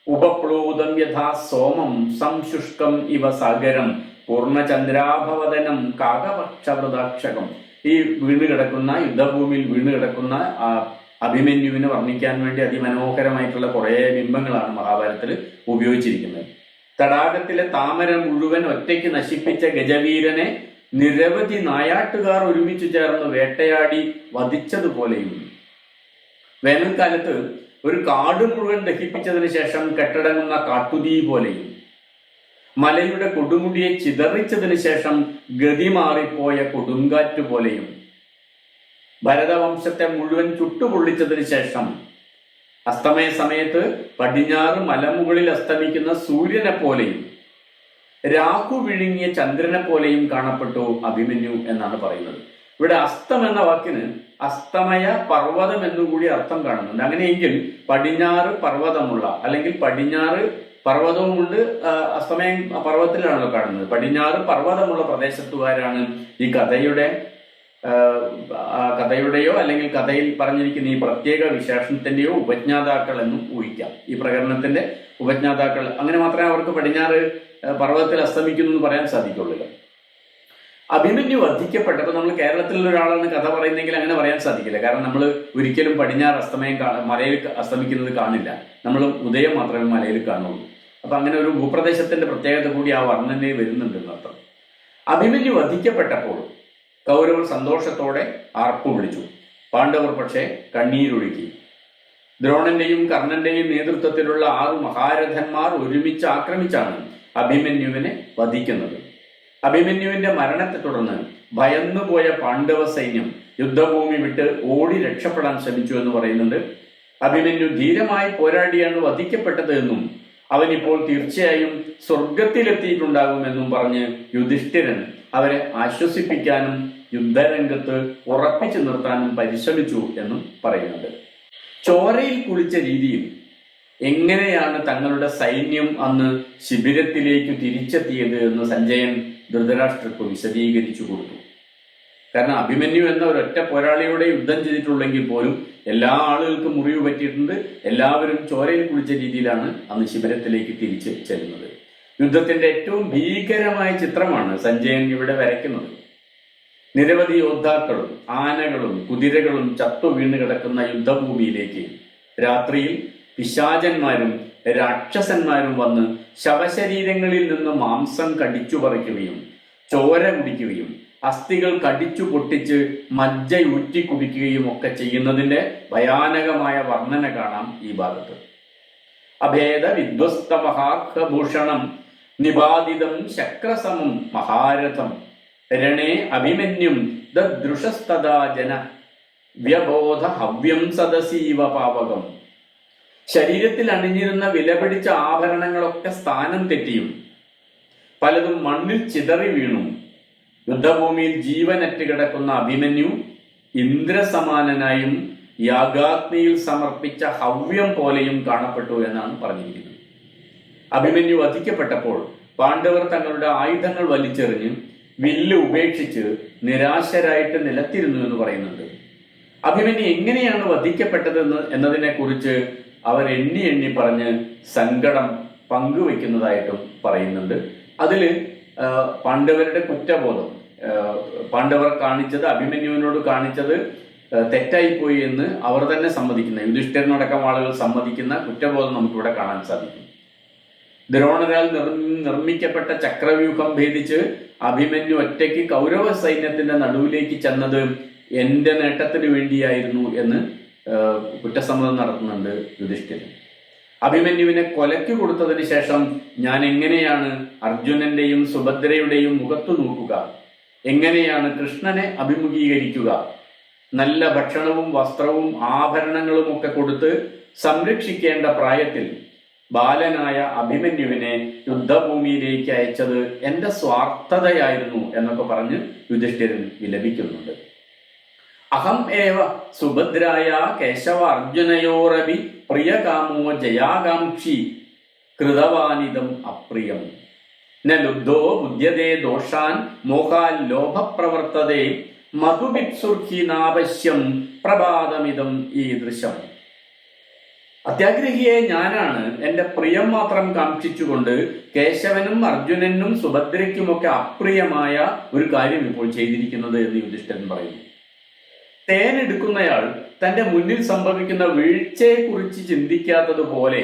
ഉപപ്ലൂതം യഥാ സോമം സംശുഷ്കം ഇവ സാഗരം പൂർണ്ണചന്ദ്രാഭവദനം കാകപക്ഷവൃതാക്ഷകം. ഈ വീണുകിടക്കുന്ന യുദ്ധഭൂമിയിൽ വീണുകിടക്കുന്ന അഭിമന്യുവിനെ വർണ്ണിക്കാൻ വേണ്ടി അതിമനോഹരമായിട്ടുള്ള കുറേ ബിംബങ്ങളാണ് മഹാഭാരതത്തിൽ ഉപയോഗിച്ചിരിക്കുന്നത്. തടാകത്തിലെ താമര മുഴുവൻ ഒറ്റയ്ക്ക് നശിപ്പിച്ച ഗജവീരനെ നിരവധി നായാട്ടുകാർ ഒരുമിച്ച് ചേർന്ന് വേട്ടയാടി വധിച്ചതുപോലെയും, വേനൽക്കാലത്ത് ഒരു കാട് മുഴുവൻ ദഹിപ്പിച്ചതിന് ശേഷം കെട്ടടങ്ങുന്ന കാട്ടുതീ പോലെയും, മലയുടെ കൊടുമുടിയെ ചിതറിച്ചതിന് ശേഷം ഗതി മാറിപ്പോയ കൊടുങ്കാറ്റ് പോലെയും, ഭരതവംശത്തെ മുഴുവൻ ചുട്ടുപൊള്ളിച്ചതിന് ശേഷം അസ്തമയ സമയത്ത് പടിഞ്ഞാറ് മലമുകളിൽ അസ്തമിക്കുന്ന സൂര്യനെ പോലെയും രാഹു വിഴുങ്ങിയ ചന്ദ്രനെ പോലെയും കാണപ്പെട്ടു അഭിമന്യു എന്നാണ് പറയുന്നത്. ഇവിടെ അസ്തം എന്ന വാക്കിന് അസ്തമയ പർവ്വതം എന്നുകൂടി അർത്ഥം കാണുന്നുണ്ട്. അങ്ങനെയെങ്കിൽ പടിഞ്ഞാറ് പർവ്വതമുള്ള, അല്ലെങ്കിൽ പടിഞ്ഞാറ് പർവ്വതവുമുണ്ട്, അസ്തമയം പർവ്വതത്തിലാണല്ലോ കാണുന്നത്. പടിഞ്ഞാറ് പർവ്വതമുള്ള പ്രദേശത്തുകാരാണ് ഈ കഥയുടെയോ അല്ലെങ്കിൽ കഥയിൽ പറഞ്ഞിരിക്കുന്ന ഈ പ്രത്യേക വിശേഷണത്തിന്റെയോ ഉപജ്ഞാതാക്കൾ എന്നും ഊഹിക്കാം. ഈ പ്രകരണത്തിന്റെ ഉപജ്ഞാതാക്കൾ. അങ്ങനെ മാത്രമേ അവർക്ക് പടിഞ്ഞാറ് പർവ്വതത്തിൽ അസ്തമിക്കുന്നു എന്ന് പറയാൻ സാധിക്കുള്ളൂ. അഭിമന്യു വധിക്കപ്പെട്ടപ്പോൾ നമ്മൾ കേരളത്തിലുള്ള ഒരാളാണ് കഥ പറയുന്നെങ്കിൽ അങ്ങനെ പറയാൻ സാധിക്കില്ല. കാരണം നമ്മൾ ഒരിക്കലും പടിഞ്ഞാറ് മലയിൽ അസ്തമിക്കുന്നത് കാണില്ല. നമ്മൾ ഉദയം മാത്രമേ മലയിൽ കാണുള്ളൂ. അപ്പൊ അങ്ങനെ ഒരു ഭൂപ്രദേശത്തിന്റെ പ്രത്യേകത കൂടി ആ വർണ്ണനയിൽ വരുന്നുണ്ടെന്ന് അർത്ഥം. അഭിമന്യു വധിക്കപ്പെട്ടപ്പോൾ കൗരവർ സന്തോഷത്തോടെ ആർപ്പു വിളിച്ചു. പാണ്ഡവർ പക്ഷേ കണ്ണീരൊഴുക്കി. ദ്രോണന്റെയും കർണന്റെയും നേതൃത്വത്തിലുള്ള 6 മഹാരഥന്മാർ ഒരുമിച്ച് ആക്രമിച്ചാണ് അഭിമന്യുവിനെ വധിക്കുന്നത്. അഭിമന്യുവിന്റെ മരണത്തെ തുടർന്ന് ഭയന്നുപോയ പാണ്ഡവ സൈന്യം യുദ്ധഭൂമി വിട്ട് ഓടി രക്ഷപ്പെടാൻ ശ്രമിച്ചു എന്ന് പറയുന്നുണ്ട്. അഭിമന്യു ധീരമായി പോരാടിയാണ് വധിക്കപ്പെട്ടത് എന്നും അവനിപ്പോൾ തീർച്ചയായും സ്വർഗത്തിലെത്തിയിട്ടുണ്ടാകുമെന്നും പറഞ്ഞ് യുധിഷ്ഠിരൻ അവരെ ആശ്വസിപ്പിക്കാനും യുദ്ധരംഗത്ത് ഉറപ്പിച്ചു നിർത്താനും പരിശ്രമിച്ചു എന്നും പറയുന്നുണ്ട്. ചോരയിൽ കുളിച്ച രീതിയിൽ എങ്ങനെയാണ് തങ്ങളുടെ സൈന്യം അന്ന് ശിബിരത്തിലേക്ക് തിരിച്ചെത്തിയത് എന്ന് സഞ്ജയൻ ധൃതരാഷ്ട്രർക്ക് വിശദീകരിച്ചു കൊടുത്തു. കാരണം അഭിമന്യു എന്ന ഒരൊറ്റ പോരാളിയോടെ യുദ്ധം ചെയ്തിട്ടുള്ളെങ്കിൽ പോലും എല്ലാ ആളുകൾക്കും മുറിവ് പറ്റിയിട്ടുണ്ട്. എല്ലാവരും ചോരയിൽ കുളിച്ച രീതിയിലാണ് അന്ന് ശിബിരത്തിലേക്ക് തിരിച്ച് ചെല്ലുന്നത്. യുദ്ധത്തിന്റെ ഏറ്റവും ഭീകരമായ ചിത്രമാണ് സഞ്ജയൻ ഇവിടെ വരയ്ക്കുന്നത്. നിരവധി യോദ്ധാക്കളും ആനകളും കുതിരകളും ചത്തു വീണ് കിടക്കുന്ന യുദ്ധഭൂമിയിലേക്ക് രാത്രിയിൽ പിശാചന്മാരും രാക്ഷസന്മാരും വന്ന് ശവശരീരങ്ങളിൽ നിന്ന് മാംസം കടിച്ചു പറിക്കുകയും ചോര കുടിക്കുകയും അസ്ഥികൾ കടിച്ചു പൊട്ടിച്ച് മജ്ജ ഊറ്റി കുടിക്കുകയും ഒക്കെ ചെയ്യുന്നതിന്റെ ഭയാനകമായ വർണ്ണന കാണാം ഈ ഭാഗത്ത്. അഭേദ വിധ്വസ്ത മഹാഭൂഷണം നിപാതിതം ശക്രസമം മഹാരഥം രണേ അഭിമന്യും ദദൃശസ്തദാ ജന വ്യബോധ ഹവ്യം സദസീവ പാവകം. ശരീരത്തിൽ അണിഞ്ഞിരുന്ന വിലപിടിച്ച ആഭരണങ്ങളൊക്കെ സ്ഥാനം തെറ്റിയും പലതും മണ്ണിൽ ചിതറി വീണു. യുദ്ധഭൂമിയിൽ ജീവനറ്റ് കിടക്കുന്ന അഭിമന്യു ഇന്ദ്രസമാനനായും യാഗാഗ്നിയിൽ സമർപ്പിച്ച ഹവ്യം പോലെയും കാണപ്പെട്ടു എന്നാണ് പറഞ്ഞിരിക്കുന്നത്. അഭിമന്യു വധിക്കപ്പെട്ടപ്പോൾ പാണ്ഡവർ തങ്ങളുടെ ആയുധങ്ങൾ വലിച്ചെറിഞ്ഞ് വില്ല് ഉപേക്ഷിച്ച് നിരാശരായിട്ട് നിലത്തിരുന്നു എന്ന് പറയുന്നുണ്ട്. അഭിമന്യു എങ്ങനെയാണ് വധിക്കപ്പെട്ടതെന്ന് എന്നതിനെ കുറിച്ച് അവർ എണ്ണി എണ്ണി പറഞ്ഞ് സങ്കടം പങ്കുവെക്കുന്നതായിട്ടും പറയുന്നുണ്ട്. അതില് പാണ്ഡവരുടെ കുറ്റബോധം, പാണ്ഡവർ കാണിച്ചത്, അഭിമന്യുവിനോട് കാണിച്ചത് തെറ്റായിപ്പോയി എന്ന് അവർ തന്നെ സമ്മതിക്കുന്ന, യുധിഷ്ഠിരനടക്കം ആളുകൾ സമ്മതിക്കുന്ന കുറ്റബോധം നമുക്കിവിടെ കാണാൻ സാധിക്കും. ദ്രോണരാൽ നിർമ്മിക്കപ്പെട്ട ചക്രവ്യൂഹം ഭേദിച്ച് അഭിമന്യു ഒറ്റയ്ക്ക് കൗരവ സൈന്യത്തിന്റെ നടുവിലേക്ക് ചെന്നത് എന്റെ നേട്ടത്തിന് വേണ്ടിയായിരുന്നു എന്ന് കുറ്റസമ്മതം നടത്തുന്നുണ്ട് യുധിഷ്ഠിരൻ. അഭിമന്യുവിനെ കൊലയ്ക്ക് കൊടുത്തതിന് ശേഷം ഞാൻ എങ്ങനെയാണ് അർജുനന്റെയും സുഭദ്രയുടെയും മുഖത്തു നോക്കുക, എങ്ങനെയാണ് കൃഷ്ണനെ അഭിമുഖീകരിക്കുക, നല്ല ഭക്ഷണവും വസ്ത്രവും ആഭരണങ്ങളും ഒക്കെ കൊടുത്ത് സംരക്ഷിക്കേണ്ട പ്രായത്തിൽ ബാലനായ അഭിമന്യുവിനെ യുദ്ധഭൂമിയിലേക്ക് അയച്ചത് എന്റെ സ്വാർത്ഥതയായിരുന്നു എന്നൊക്കെ പറഞ്ഞ് യുധിഷ്ഠിരൻ വിലപിക്കുന്നുണ്ട്. അഹം ഏവ സുഭദ്രായ കേശവ അർജുനയോരപി പ്രിയകാമോ ജയാകാംക്ഷി കൃതവാനിതം അപ്രിയം ന ലുബ്ധോ ബുദ്ധ്യതേ ദോഷാൻ മോഹാൽ ലോഭപ്രവർത്തതേ മധുഭിപ്സുർഹീനാവശ്യം പ്രഭാതമിതം ഈദൃശം. അത്യാഗ്രഹിയെ ഞാനാണ് എന്റെ പ്രിയം മാത്രം കാക്ഷിച്ചുകൊണ്ട് കേശവനും അർജുനനും സുഭദ്രയ്ക്കുമൊക്കെ അപ്രിയമായ ഒരു കാര്യം ഇപ്പോൾ ചെയ്തിരിക്കുന്നത് എന്ന് യുധിഷ്ഠിരൻ പറയുന്നു. തേനെടുക്കുന്നയാൾ തന്റെ മുന്നിൽ സംഭവിക്കുന്ന വീഴ്ചയെക്കുറിച്ച് ചിന്തിക്കാത്തതുപോലെ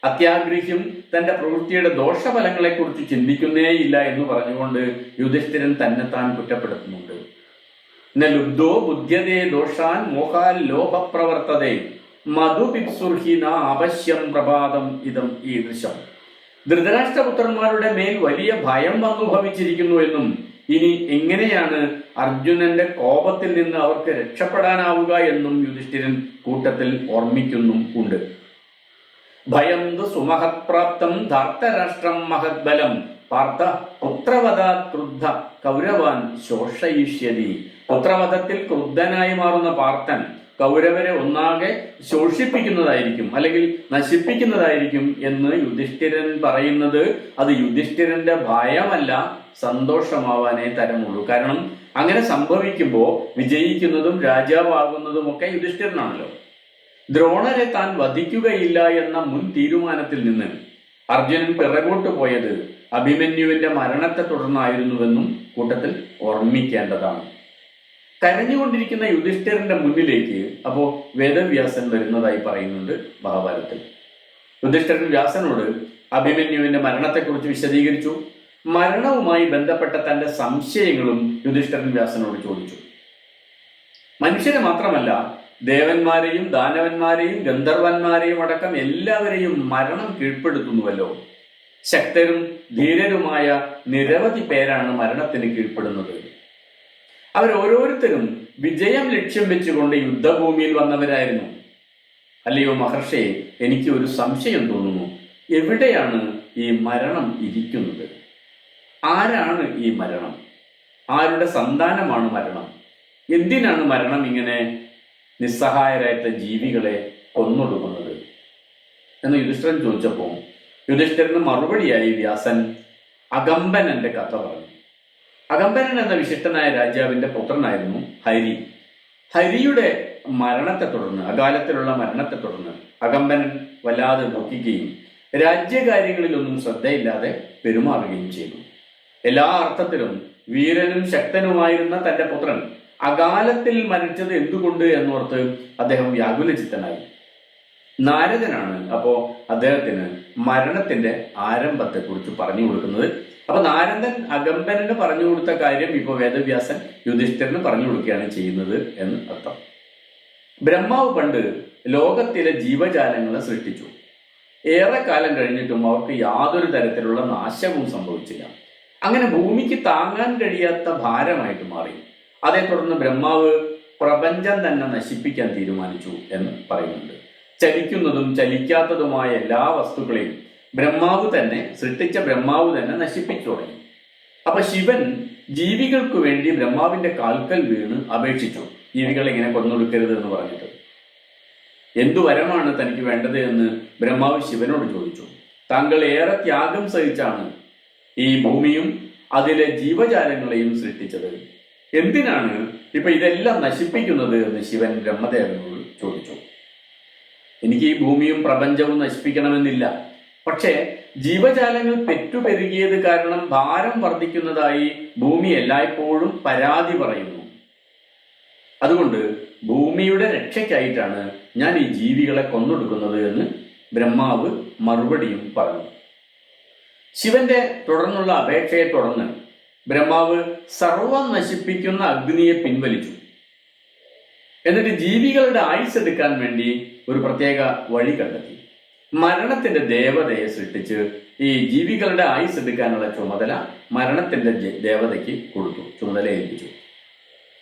അത്യാഗ്രഹ്യം തന്റെ പ്രവൃത്തിയുടെ ദോഷഫലങ്ങളെക്കുറിച്ച് ചിന്തിക്കുന്നേയില്ല എന്ന് പറഞ്ഞുകൊണ്ട് യുധിഷ്ഠിരൻ തന്നെത്താൻ കുറ്റപ്പെടുത്തുന്നുണ്ട്. ന ലുബ്ധോ ബുദ്ധ്യതേ ദോഷാൻ മോഹാൽ ലോഭപ്രവർത്തതേ മധുപിപ്സുർഹിന അവശ്യം പ്രഭാതം ഇതം ഈദൃശം. ധൃതരാഷ്ട്രപുത്രന്മാരുടെ മേൽ വലിയ ഭയം വന്നുഭവിച്ചിരിക്കുന്നു എന്നും ഇനി എങ്ങനെയാണ് അർജുനന്റെ കോപത്തിൽ നിന്ന് അവർക്ക് രക്ഷപ്പെടാനാവുക എന്നും യുധിഷ്ഠിരൻ കൂട്ടത്തിൽ ഓർമ്മിക്കുന്നും ഉണ്ട്. ഭയം സുമഹത്പ്രാപ്തം ധാർത്തരാഷ്ട്രം മഹദ്ബലം പാർത്ഥ പുത്രവധാ ക്രുദ്ധ കൗരവാൻ ശോഷയിഷ്യതി പുത്രവധത്തിൽ ക്രുദ്ധനായി മാറുന്ന പാർത്ഥൻ കൗരവരെ ഒന്നാകെ ശോഷിപ്പിക്കുന്നതായിരിക്കും, അല്ലെങ്കിൽ നശിപ്പിക്കുന്നതായിരിക്കും എന്ന് യുധിഷ്ഠിരൻ പറയുന്നത് അത് യുധിഷ്ഠിരന്റെ ഭയമല്ല, സന്തോഷമാവാനേ തരമുള്ളൂ. കാരണം അങ്ങനെ സംഭവിക്കുമ്പോൾ വിജയിക്കുന്നതും രാജാവാകുന്നതും ഒക്കെ യുധിഷ്ഠിരനാണല്ലോ. ദ്രോണരെ താൻ വധിക്കുകയില്ല എന്ന മുൻ തീരുമാനത്തിൽ നിന്ന് അർജുനൻ പിറകോട്ട് പോയത് അഭിമന്യുവിന്റെ മരണത്തെ തുടർന്നായിരുന്നുവെന്നും കൂട്ടത്തിൽ ഓർമ്മിക്കേണ്ടതാണ്. കരഞ്ഞുകൊണ്ടിരിക്കുന്ന യുധിഷ്ഠിരന്റെ മുന്നിലേക്ക് അപ്പോ വേദവ്യാസൻ വരുന്നതായി പറയുന്നുണ്ട് മഹാഭാരതത്തിൽ. യുധിഷ്ഠിരൻ വ്യാസനോട് അഭിമന്യുവിന്റെ മരണത്തെക്കുറിച്ച് വിശദീകരിച്ചു. മരണവുമായി ബന്ധപ്പെട്ട തന്റെ സംശയങ്ങളും യുധിഷ്ഠിരൻ വ്യാസനോട് ചോദിച്ചു. മനുഷ്യരെ മാത്രമല്ല, ദേവന്മാരെയും ദാനവന്മാരെയും ഗന്ധർവന്മാരെയും അടക്കം എല്ലാവരെയും മരണം കീഴ്പ്പെടുത്തുന്നുവല്ലോ. ശക്തരും ധീരരുമായ നിരവധി പേരാണ് മരണത്തിന് കീഴ്പ്പെടുന്നത്. അവരോരോരുത്തരും വിജയം ലക്ഷ്യം വെച്ചുകൊണ്ട് യുദ്ധഭൂമിയിൽ വന്നവരായിരുന്നു. അല്ലയോ മഹർഷേ, എനിക്ക് ഒരു സംശയം തോന്നുന്നു. എവിടെയാണ് ഈ മരണം ഇരിക്കുന്നത്? ആരാണ് ഈ മരണം? ആരുടെ സന്താനമാണ് മരണം? എന്തിനാണ് മരണം ഇങ്ങനെ നിസ്സഹായരായിട്ടുള്ള ജീവികളെ കൊന്നൊടുക്കുന്നത് എന്ന് യുധിഷ്ഠിരൻ ചോദിച്ചപ്പോൾ യുധിഷ്ഠിരന് മറുപടിയായി വ്യാസൻ അകമ്പനന്റെ കഥ പറഞ്ഞു. അകമ്പനൻ എന്ന വിശിഷ്ടനായ രാജാവിന്റെ പുത്രനായിരുന്നു ഹരി. ഹരിയുടെ മരണത്തെ തുടർന്ന്, അകാലത്തിലുള്ള മരണത്തെ തുടർന്ന് അകമ്പനൻ വല്ലാതെ ദുഃഖിക്കുകയും രാജ്യകാര്യങ്ങളിലൊന്നും ശ്രദ്ധയില്ലാതെ പെരുമാറുകയും ചെയ്തു. എല്ലാ അർത്ഥത്തിലും വീരനും ശക്തനുമായിരുന്ന തന്റെ പുത്രൻ അകാലത്തിൽ മരിച്ചത് എന്തുകൊണ്ട് എന്നോർത്ത് അദ്ദേഹം വ്യാകുലചിത്തനായി. നാരദനാണ് അപ്പോ അദ്ദേഹത്തിന് മരണത്തിന്റെ ആരംഭത്തെക്കുറിച്ച് പറഞ്ഞു കൊടുക്കുന്നത്. അപ്പൊ നാരദൻ അകമ്പനന് പറഞ്ഞു കൊടുത്ത കാര്യം ഇപ്പൊ വേദവ്യാസൻ യുധിഷ്ഠിരന് പറഞ്ഞു കൊടുക്കുകയാണ് ചെയ്യുന്നത് എന്ന് അർത്ഥം. ബ്രഹ്മാവ് പണ്ട് ലോകത്തിലെ ജീവജാലങ്ങളെ സൃഷ്ടിച്ചു. ഏറെക്കാലം കഴിഞ്ഞിട്ടും അവർക്ക് യാതൊരു തരത്തിലുള്ള നാശവും സംഭവിച്ചില്ല. അങ്ങനെ ഭൂമിക്ക് താങ്ങാൻ കഴിയാത്ത ഭാരമായിട്ട് മാറി. അതേ തുടർന്ന് ബ്രഹ്മാവ് പ്രപഞ്ചം തന്നെ നശിപ്പിക്കാൻ തീരുമാനിച്ചു എന്ന് പറയുന്നുണ്ട്. ചലിക്കുന്നതും ചലിക്കാത്തതുമായ എല്ലാ വസ്തുക്കളെയും ബ്രഹ്മാവ് തന്നെ സൃഷ്ടിച്ച ബ്രഹ്മാവ് തന്നെ നശിപ്പിച്ചു തുടങ്ങി. അപ്പൊ ശിവൻ ജീവികൾക്ക് വേണ്ടി ബ്രഹ്മാവിന്റെ കാൽക്കൽ വീണ് അപേക്ഷിച്ചു, ജീവികളെ ഇങ്ങനെ കൊന്നൊടുക്കരുത് എന്ന് പറഞ്ഞിട്ട്. എന്തു വരമാണ് തനിക്ക് വേണ്ടത് എന്ന് ബ്രഹ്മാവ് ശിവനോട് ചോദിച്ചു. താങ്കൾ ഏറെ ത്യാഗം സഹിച്ചാണ് ഈ ഭൂമിയും അതിലെ ജീവജാലങ്ങളെയും സൃഷ്ടിച്ചത്. എന്തിനാണ് ഇപ്പൊ ഇതെല്ലാം നശിപ്പിക്കുന്നത് എന്ന് ശിവൻ ബ്രഹ്മദേവനോട് ചോദിച്ചു. എനിക്ക് ഈ ഭൂമിയും പ്രപഞ്ചവും നശിപ്പിക്കണമെന്നില്ല, പക്ഷേ ജീവജാലങ്ങൾ പെറ്റുപെരുകിയത് കാരണം ഭാരം വർദ്ധിക്കുന്നതായി ഭൂമി എല്ലായ്പ്പോഴും പരാതി പറയുന്നു. അതുകൊണ്ട് ഭൂമിയുടെ രക്ഷയ്ക്കായിട്ടാണ് ഞാൻ ഈ ജീവികളെ കൊന്നൊടുക്കുന്നത് എന്ന് ബ്രഹ്മാവ് മറുപടിയും പറഞ്ഞു. ശിവന്റെ തുടർന്നുള്ള അപേക്ഷയെ തുടർന്ന് ബ്രഹ്മാവ് സർവം നശിപ്പിക്കുന്ന അഗ്നിയെ പിൻവലിച്ചു. എന്നിട്ട് ജീവികളുടെ ആയുസ് എടുക്കാൻ വേണ്ടി ഒരു പ്രത്യേക വഴി കണ്ടെത്തി. മരണത്തിന്റെ ദേവതയെ സൃഷ്ടിച്ച് ഈ ജീവികളുടെ ആയുസ് എടുക്കാനുള്ള ചുമതല മരണത്തിന്റെ ദേവതയ്ക്ക് കൊടുത്തു, ചുമതല ഏൽപ്പിച്ചു.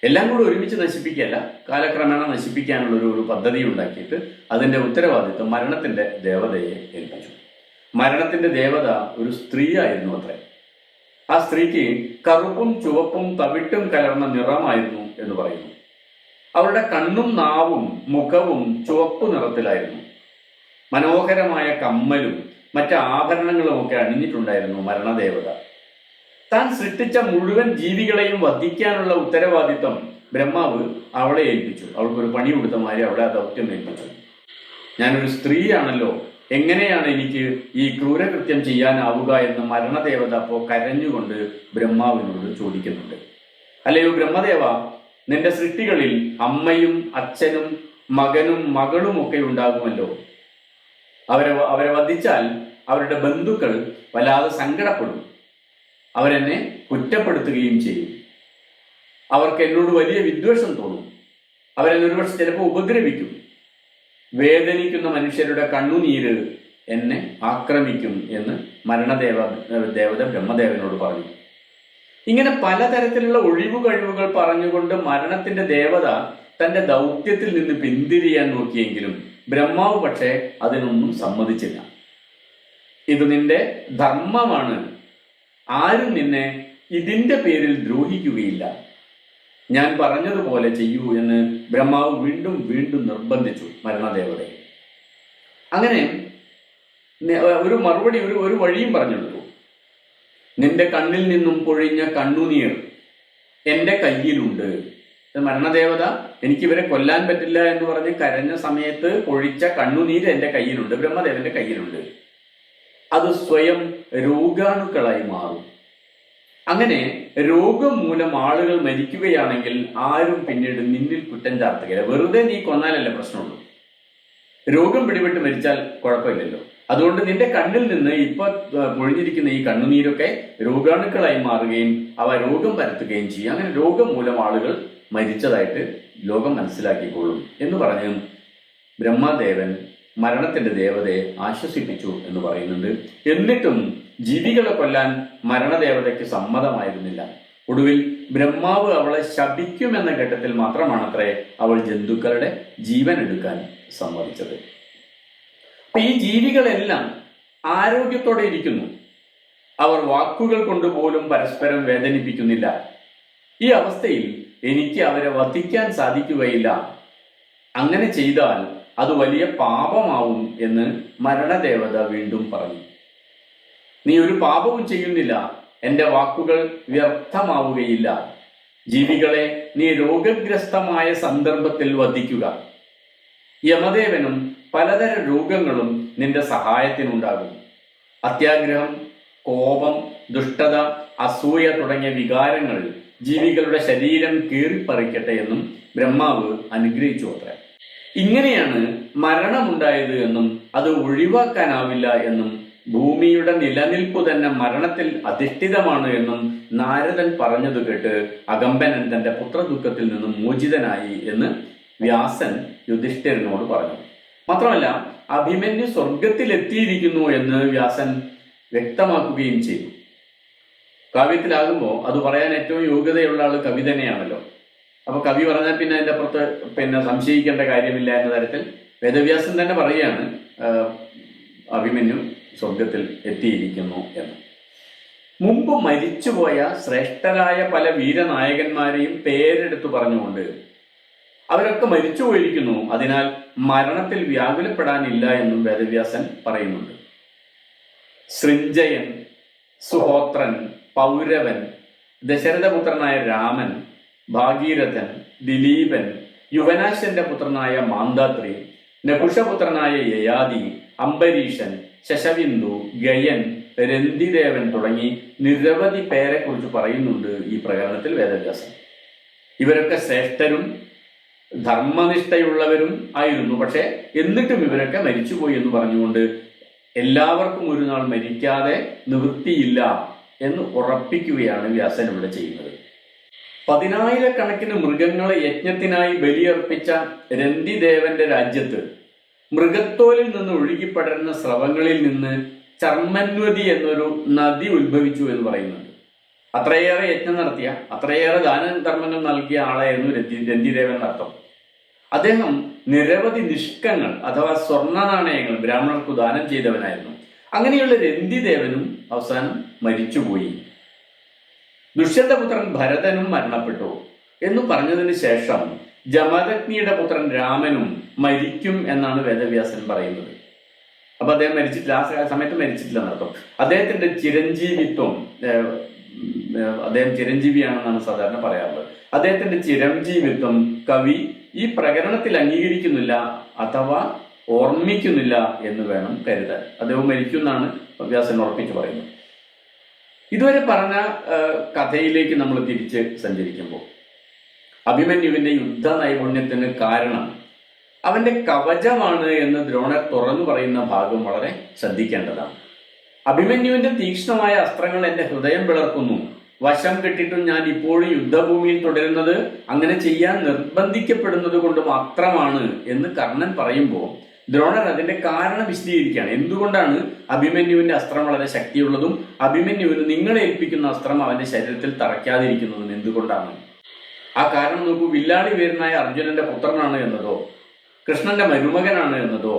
എല്ലാം കൂടി ഒരുമിച്ച് നശിപ്പിക്കുകയല്ല, കാലക്രമേണ നശിപ്പിക്കാനുള്ള ഒരു പദ്ധതി ഉണ്ടാക്കിയിട്ട് അതിന്റെ ഉത്തരവാദിത്വം മരണത്തിന്റെ ദേവതയെ ഏൽപ്പിച്ചു. മരണത്തിന്റെ ദേവത ഒരു സ്ത്രീ ആയിരുന്നു അത്രേ. ആ സ്ത്രീക്ക് കറുപ്പും ചുവപ്പും തവിട്ടും കലർന്ന നിറമായിരുന്നു എന്ന് പറയുന്നു. അവളുടെ കണ്ണും നാവും മുഖവും ചുവപ്പ് നിറത്തിലായിരുന്നു. മനോഹരമായ കമ്മലും മറ്റ് ആഭരണങ്ങളും ഒക്കെ അണിഞ്ഞിട്ടുണ്ടായിരുന്നു മരണദേവത. താൻ സൃഷ്ടിച്ച മുഴുവൻ ജീവികളെയും വധിക്കാനുള്ള ഉത്തരവാദിത്വം ബ്രഹ്മാവ് അവളെ ഏൽപ്പിച്ചു. അവൾക്കൊരു പണി കൊടുത്ത മാതിരി അവളെ ആ ദൗത്യം ഏൽപ്പിച്ചു. ഞാനൊരു സ്ത്രീയാണല്ലോ, എങ്ങനെയാണ് എനിക്ക് ഈ ക്രൂരകൃത്യം ചെയ്യാനാവുക എന്ന് മരണദേവത അപ്പോൾ കരഞ്ഞുകൊണ്ട് ബ്രഹ്മാവിനോട് ചോദിക്കുന്നുണ്ട്. അല്ലയോ ബ്രഹ്മദേവ, നിന്റെ സൃഷ്ടികളിൽ അമ്മയും അച്ഛനും മകനും മകളും ഒക്കെ ഉണ്ടാകുമല്ലോ. അവരെ വധിച്ചാൽ അവരുടെ ബന്ധുക്കൾ വല്ലാതെ സങ്കടപ്പെടും, അവരെന്നെ കുറ്റപ്പെടുത്തുകയും ചെയ്യും. അവർക്ക് എന്നോട് വലിയ വിദ്വേഷം തോന്നും, അവരെന്നെ ഒരുപക്ഷെ ചിലപ്പോൾ ഉപദ്രവിക്കും. വേദനിക്കുന്ന മനുഷ്യരുടെ കണ്ണുനീര് എന്നെ ആക്രമിക്കും എന്ന് ദേവത ബ്രഹ്മദേവനോട് പറഞ്ഞു. ഇങ്ങനെ പലതരത്തിലുള്ള ഒഴിവു കഴിവുകൾ പറഞ്ഞുകൊണ്ട് മരണത്തിന്റെ ദേവത തന്റെ ദൗത്യത്തിൽ നിന്ന് പിന്തിരിയാൻ നോക്കിയെങ്കിലും ബ്രഹ്മാവ് പക്ഷേ അതിനൊന്നും സമ്മതിച്ചില്ല. ഇത് നിന്റെ ധർമ്മമാണ്, ആരും നിന്നെ ഇതിന്റെ പേരിൽ ദ്രോഹിക്കുകയില്ല. ഞാൻ പറഞ്ഞതുപോലെ ചെയ്യൂ എന്ന് ബ്രഹ്മാവ് വീണ്ടും വീണ്ടും നിർബന്ധിച്ചു മരണദേവതയെ. അങ്ങനെ ഒരു മറുപടി, ഒരു വഴിയും പറഞ്ഞെടുത്തു. നിന്റെ കണ്ണിൽ നിന്നും പൊഴിഞ്ഞ കണ്ണുനീർ എൻ്റെ കയ്യിലുണ്ട്. മരണദേവത എനിക്ക് ഇവരെ കൊല്ലാൻ പറ്റില്ല എന്ന് പറഞ്ഞ് കരഞ്ഞ സമയത്ത് പൊഴിച്ച കണ്ണുനീര് എൻ്റെ കയ്യിലുണ്ട്, ബ്രഹ്മദേവന്റെ കയ്യിലുണ്ട്. അത് സ്വയം രോഗാണുക്കളായി മാറും. അങ്ങനെ രോഗം മൂലം ആളുകൾ മരിക്കുകയാണെങ്കിൽ ആരും പിന്നീട് നിന്നിൽ കുറ്റം ചാർത്തുകയില്ല. വെറുതെ നീ കൊന്നാലല്ലേ പ്രശ്നമുള്ളൂ. രോഗം പിടിപെട്ട് മരിച്ചാൽ കുഴപ്പമില്ലല്ലോ. അതുകൊണ്ട് നിന്റെ കണ്ണിൽ നിന്ന് ഇപ്പൊ പൊഴിഞ്ഞിരിക്കുന്ന ഈ കണ്ണുനീരൊക്കെ രോഗാണുക്കളായി മാറുകയും അവ രോഗം പരത്തുകയും ചെയ്യും. അങ്ങനെ രോഗം മൂലം ആളുകൾ മരിച്ചതായിട്ട് ലോകം മനസ്സിലാക്കിക്കൊള്ളും എന്ന് പറഞ്ഞ് ബ്രഹ്മദേവൻ മരണത്തിന്റെ ദേവതയെ ആശ്വസിപ്പിച്ചു എന്ന് പറയുന്നുണ്ട്. എന്നിട്ടും ജീവികളെ കൊല്ലാൻ മരണദേവതയ്ക്ക് സമ്മതമായിരുന്നില്ല. ഒടുവിൽ ബ്രഹ്മാവ് അവളെ ശപിക്കുമെന്ന ഘട്ടത്തിൽ മാത്രമാണത്രേ അവൾ ജന്തുക്കളുടെ ജീവൻ എടുക്കാൻ സമ്മതിച്ചത്. അപ്പൊ ഈ ജീവികളെല്ലാം ആരോഗ്യത്തോടെ ഇരിക്കുന്നു. അവർ വാക്കുകൾ കൊണ്ടുപോലും പരസ്പരം വേദനിപ്പിക്കുന്നില്ല. ഈ അവസ്ഥയിൽ എനിക്ക് അവരെ വധിക്കാൻ സാധിക്കുകയില്ല. അങ്ങനെ ചെയ്താൽ അത് വലിയ പാപമാവും എന്ന് മരണദേവത വീണ്ടും പറഞ്ഞു. നീ ഒരു പാപവും ചെയ്യുന്നില്ല, എൻ്റെ വാക്കുകൾ വ്യർത്ഥമാവുകയില്ല. ജീവികളെ നീ രോഗഗ്രസ്തമായ സന്ദർഭത്തിൽ വധിക്കുക. യമദേവനും പലതരം രോഗങ്ങളും നിന്റെ സഹായത്തിനുണ്ടാകും. അത്യാഗ്രഹം, കോപം, ദുഷ്ടത, അസൂയ തുടങ്ങിയ വികാരങ്ങൾ ജീവികളുടെ ശരീരം കീറിപ്പറിക്കട്ടെ എന്നും ബ്രഹ്മാവ് അനുഗ്രഹിച്ചു അത്രേ. ഇങ്ങനെയാണ് മരണമുണ്ടായത് എന്നും അത് ഒഴിവാക്കാനാവില്ല എന്നും ഭൂമിയുടെ നിലനിൽപ്പ് തന്നെ മരണത്തിൽ അധിഷ്ഠിതമാണ് എന്നും നാരദൻ പറഞ്ഞത് കേട്ട് അകമ്പനൻ തന്റെ പുത്രദുഃഖത്തിൽ നിന്നും മോചിതനായി എന്ന് വ്യാസൻ യുധിഷ്ഠിരനോട് പറഞ്ഞു. മാത്രമല്ല അഭിമന്യു സ്വർഗത്തിലെത്തിയിരിക്കുന്നു എന്ന് വ്യാസൻ വ്യക്തമാക്കുകയും ചെയ്തു. കാവ്യത്തിലാകുമ്പോൾ അത് പറയാൻ ഏറ്റവും യോഗ്യതയുള്ള ആൾ കവി തന്നെയാണല്ലോ. അപ്പൊ കവി പറഞ്ഞാൽ പിന്നെ അതിന്റെ അപ്പുറത്ത് സംശയിക്കേണ്ട കാര്യമില്ല എന്ന തരത്തിൽ വേദവ്യാസൻ തന്നെ പറയുകയാണ് അഭിമന്യു സ്വർഗത്തിൽ എത്തിയിരിക്കുന്നു എന്ന്. മുമ്പ് മരിച്ചുപോയ ശ്രേഷ്ഠരായ പല വീരനായകന്മാരെയും പേരെടുത്തു പറഞ്ഞുകൊണ്ട് അവരൊക്കെ മരിച്ചു പോയിരിക്കുന്നു, അതിനാൽ മരണത്തിൽ വ്യാകുലപ്പെടാനില്ല എന്നും വേദവ്യാസൻ പറയുന്നുണ്ട്. സൃഞ്ജയൻ, സുഹോത്രൻ, പൗരവൻ, ദശരഥപുത്രനായ രാമൻ, ഭാഗീരഥൻ, ദിലീപൻ, യുവനാശന്റെ പുത്രനായ മാന്ധാത്രി, നകുഷപുത്രനായ യയാതി, അംബരീഷൻ, ശശവിന്ദു, ഗയൻ, രന്തിദേവൻ തുടങ്ങി നിരവധി പേരെ കുറിച്ച് പറയുന്നുണ്ട് ഈ പ്രകരണത്തിൽ വേദവ്യാസൻ. ഇവരൊക്കെ ശ്രേഷ്ഠരും ധർമ്മനിഷ്ഠയുള്ളവരും ആയിരുന്നു. പക്ഷെ എന്നിട്ടും ഇവരൊക്കെ മരിച്ചുപോയി എന്ന് പറഞ്ഞുകൊണ്ട് എല്ലാവർക്കും ഒരു നാൾ മരിക്കാതെ നിവൃത്തിയില്ല എന്ന് ഉറപ്പിക്കുകയാണ് വ്യാസൻ ഇവിടെ ചെയ്യുന്നത്. 10,000-കണക്കിന് മൃഗങ്ങളെ യജ്ഞത്തിനായി ബലിയർപ്പിച്ച രന്തിദേവന്റെ രാജ്യത്ത് മൃഗത്തോലിൽ നിന്ന് ഒഴുകിപ്പടരുന്ന സ്രവങ്ങളിൽ നിന്ന് ചർമ്മന്വതി എന്നൊരു നദി ഉത്ഭവിച്ചു എന്ന് പറയുന്നുണ്ട്. അത്രയേറെ യജ്ഞം നടത്തിയ, അത്രയേറെ ദാനധർമ്മങ്ങൾ നൽകിയ ആളായിരുന്നു രന്തിദേവൻ എന്നർത്ഥം. അദ്ദേഹം നിരവധി നിഷ്കങ്ങൾ അഥവാ സ്വർണ്ണ നാണയങ്ങൾ ബ്രാഹ്മണർക്ക് ദാനം ചെയ്തവനായിരുന്നു. അങ്ങനെയുള്ള രന്തിദേവനും അവസാനം മരിച്ചുപോയി. ദുഷ്യന്തപുത്രൻ ഭരതനും മരണപ്പെട്ടു എന്ന് പറഞ്ഞതിന് ശേഷം ജമദഗ്നിയുടെ പുത്രൻ രാമനും മരിക്കും എന്നാണ് വേദവ്യാസൻ പറയുന്നത്. അപ്പൊ അദ്ദേഹം മരിച്ചിട്ടില്ല, ആ സമയത്ത് മരിച്ചിട്ടില്ല എന്നർത്ഥം. അദ്ദേഹത്തിന്റെ ചിരഞ്ജീവിത്വം, അദ്ദേഹം ചിരഞ്ജീവിയാണെന്നാണ് സാധാരണ പറയാറുള്ളത്. അദ്ദേഹത്തിന്റെ ചിരഞ്ജീവിത്വം കവി ഈ പ്രകരണത്തിൽ അംഗീകരിക്കുന്നില്ല അഥവാ ഓർമ്മിക്കുന്നില്ല എന്ന് വേണം കരുതാൻ. അദ്ദേഹം മരിക്കുമെന്നാണ് വ്യാസൻ ഉറപ്പിച്ചു പറയുന്നത്. ഇതുവരെ പറഞ്ഞ കഥയിലേക്ക് നമ്മൾ തിരിച്ച് സഞ്ചരിക്കുമ്പോൾ അഭിമന്യുവിന്റെ യുദ്ധ നൈപുണ്യത്തിന് കാരണം അവന്റെ കവചമാണ് എന്ന് ദ്രോണർ തുറന്നു പറയുന്ന ഭാഗം വളരെ ശ്രദ്ധിക്കേണ്ടതാണ്. അഭിമന്യുവിന്റെ തീക്ഷ്ണമായ അസ്ത്രങ്ങൾ എന്റെ ഹൃദയം പിളർക്കുന്നു, വശം കെട്ടിട്ടും ഞാൻ ഇപ്പോഴും യുദ്ധഭൂമിയിൽ തുടരുന്നത് അങ്ങനെ ചെയ്യാൻ നിർബന്ധിക്കപ്പെടുന്നത് കൊണ്ട് മാത്രമാണ് എന്ന് കർണൻ പറയുമ്പോൾ ദ്രോണർ അതിന്റെ കാരണം വിശദീകരിക്കുകയാണ്. എന്തുകൊണ്ടാണ് അഭിമന്യുവിന്റെ അസ്ത്രം വളരെ ശക്തിയുള്ളതും അഭിമന്യുവിന് നിങ്ങളെ ഏൽപ്പിക്കുന്ന അസ്ത്രം അവന്റെ ശരീരത്തിൽ തറയ്ക്കാതിരിക്കുന്നതും എന്തുകൊണ്ടാണ്? ആ കാരണം നോക്കൂ. വില്ലാളി വീരനായ അർജുനന്റെ പുത്രനാണ് എന്നതോ കൃഷ്ണന്റെ മരുമകനാണ് എന്നതോ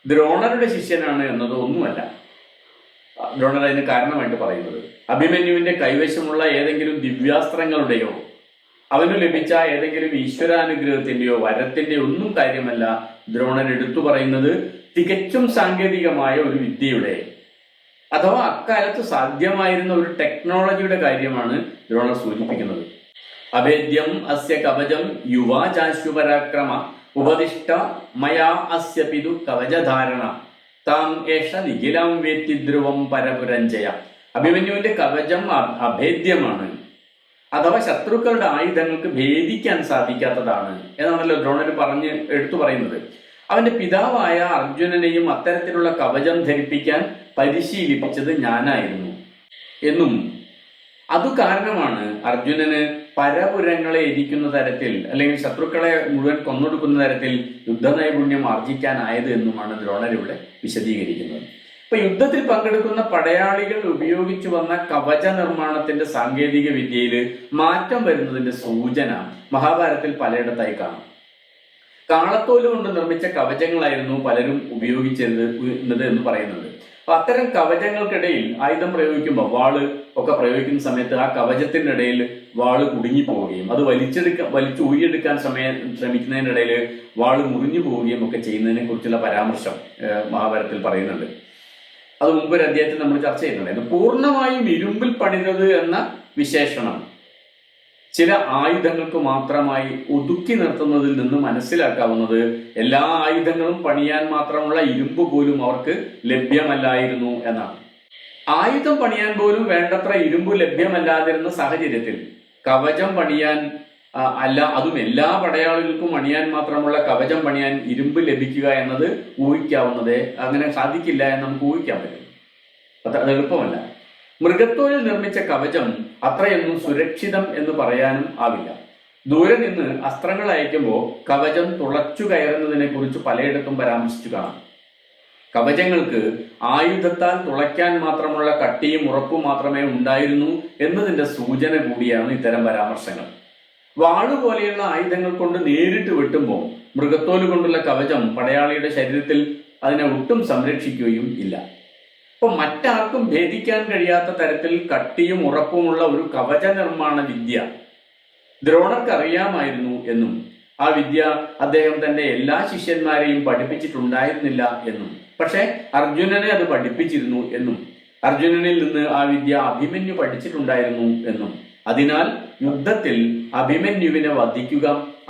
ദ്രോണരുടെ ശിഷ്യനാണ് എന്നതോ ഒന്നുമല്ല ദ്രോണർ അതിന് കാരണമായിട്ട് പറയുന്നത്. അഭിമന്യുവിന്റെ കൈവശമുള്ള ഏതെങ്കിലും ദിവ്യാസ്ത്രങ്ങളുടെയോ അവന് ലഭിച്ച ഏതെങ്കിലും ഈശ്വരാനുഗ്രഹത്തിന്റെയോ വരത്തിന്റെയോ ഒന്നും കാര്യമല്ല ദ്രോണർ എടുത്തു പറയുന്നത്. തികച്ചും സാങ്കേതികമായ ഒരു വിദ്യയുടെ അഥവാ അക്കാലത്ത് സാധ്യമായിരുന്ന ഒരു ടെക്നോളജിയുടെ കാര്യമാണ് ദ്രോണർ സൂചിപ്പിക്കുന്നത്. അഭേദ്യം അസ്യ കവചം യുവാചാശുപരാക്രമ ഉപദിഷ്ട മയാ അസ്യ പിതു കവചധാരണ താം ഏഷ നിഖിലാം വേത്തി ധ്രുവം പരപുരഞ്ജയ. അഭിമന്യുവിന്റെ കവചം അഭേദ്യമാണ്, അഥവാ ശത്രുക്കളുടെ ആയുധങ്ങൾക്ക് ഭേദിക്കാൻ സാധിക്കാത്തതാണ് എന്നാണല്ലോ ദ്രോണർ എടുത്തു പറയുന്നത്. അവന്റെ പിതാവായ അർജുനനെയും അത്തരത്തിലുള്ള കവചം ധരിപ്പിക്കാൻ പരിശീലിപ്പിച്ചത് ഞാനായിരുന്നു എന്നും അതു കാരണമാണ് അർജുനന് പരപുരങ്ങളെ എരിക്കുന്ന തരത്തിൽ അല്ലെങ്കിൽ ശത്രുക്കളെ മുഴുവൻ കൊന്നൊടുക്കുന്ന തരത്തിൽ യുദ്ധനൈപുണ്യം ആർജിക്കാനായത് എന്നുമാണ് ദ്രോണർ ഇവിടെ വിശദീകരിക്കുന്നത്. ഇപ്പൊ യുദ്ധത്തിൽ പങ്കെടുക്കുന്ന പടയാളികൾ ഉപയോഗിച്ചു വന്ന കവച നിർമ്മാണത്തിന്റെ സാങ്കേതിക വിദ്യയിൽ മാറ്റം വരുന്നതിന്റെ സൂചന മഹാഭാരതത്തിൽ പലയിടത്തായി കാണാം. കാളത്തോല് കൊണ്ട് നിർമ്മിച്ച കവചങ്ങളായിരുന്നു പലരും ഉപയോഗിച്ചിരുന്നത് എന്ന് പറയുന്നുണ്ട്. അപ്പൊ അത്തരം കവചങ്ങൾക്കിടയിൽ ആയുധം പ്രയോഗിക്കുമ്പോൾ വാള് ഒക്കെ പ്രയോഗിക്കുന്ന സമയത്ത് ആ കവചത്തിന്റെ ഇടയിൽ വാള് കുടുങ്ങി പോവുകയും അത് വലിച്ചു ഊരിയെടുക്കാൻ ശ്രമിക്കുന്നതിനിടയിൽ വാള് മുറിഞ്ഞു പോവുകയും ഒക്കെ ചെയ്യുന്നതിനെ കുറിച്ചുള്ള പരാമർശം മഹാഭാരതത്തിൽ പറയുന്നുണ്ട്. അത് മുമ്പൊരു അധ്യായത്തിൽ നമ്മൾ ചർച്ച ചെയ്യുന്നുണ്ടായിരുന്നു. പൂർണ്ണമായും ഇരുമ്പിൽ പണിതത് എന്ന വിശേഷണം ചില ആയുധങ്ങൾക്ക് മാത്രമായി ഒതുക്കി നിർത്തുന്നതിൽ നിന്ന് മനസ്സിലാക്കാവുന്നത് എല്ലാ ആയുധങ്ങളും പണിയാൻ മാത്രമുള്ള ഇരുമ്പ് പോലും അവർക്ക് ലഭ്യമല്ലായിരുന്നു എന്നാണ്. ആയുധം പണിയാൻ പോലും വേണ്ടത്ര ഇരുമ്പ് ലഭ്യമല്ലാതിരുന്ന സാഹചര്യത്തിൽ കവചം പണിയാൻ അതും എല്ലാ പടയാളികൾക്കും പണിയാൻ മാത്രമുള്ള കവചം പണിയാൻ ഇരുമ്പ് ലഭിക്കുക എന്നത് ഊഹിക്കാവുന്നതേ, അങ്ങനെ സാധിക്കില്ല എന്ന് നമുക്ക് ഊഹിക്കാൻ പറ്റും. അത് എളുപ്പമല്ല. മൃഗത്തോലിൽ നിർമ്മിച്ച കവചം അത്രയൊന്നും സുരക്ഷിതം എന്ന് പറയാനും ആവില്ല. ദൂരെ നിന്ന് അസ്ത്രങ്ങൾ അയക്കുമ്പോൾ കവചം തുളച്ചു കയറുന്നതിനെ കുറിച്ച് പലയിടത്തും പരാമർശിച്ചു കാണാം. കവചങ്ങൾക്ക് ആയുധത്താൽ തുളയ്ക്കാൻ മാത്രമുള്ള കട്ടിയും ഉറപ്പും മാത്രമേ ഉണ്ടായിരുന്നു എന്നതിന്റെ സൂചന കൂടിയാണ് ഇത്തരം പരാമർശങ്ങൾ. വാളുപോലെയുള്ള ആയുധങ്ങൾ കൊണ്ട് നേരിട്ട് വെട്ടുമ്പോൾ മൃഗത്തോല് കൊണ്ടുള്ള കവചം പടയാളിയുടെ ശരീരത്തിൽ അതിനെ ഒട്ടും സംരക്ഷിക്കുകയും ഇല്ല. അപ്പൊ മറ്റാർക്കും ഭേദിക്കാൻ കഴിയാത്ത തരത്തിൽ കട്ടിയും ഉറപ്പുമുള്ള ഒരു കവച നിർമ്മാണ വിദ്യ ദ്രോണർക്ക് അറിയാമായിരുന്നു എന്നും ആ വിദ്യ അദ്ദേഹം തന്റെ എല്ലാ ശിഷ്യന്മാരെയും പഠിപ്പിച്ചിട്ടുണ്ടായിരുന്നില്ല എന്നും, പക്ഷെ അർജുനനെ അത് പഠിപ്പിച്ചിരുന്നു എന്നും അർജുനനിൽ നിന്ന് ആ വിദ്യ അഭിമന്യു പഠിച്ചിട്ടുണ്ടായിരുന്നു എന്നും അതിനാൽ യുദ്ധത്തിൽ അഭിമന്യുവിനെ വധിക്കുക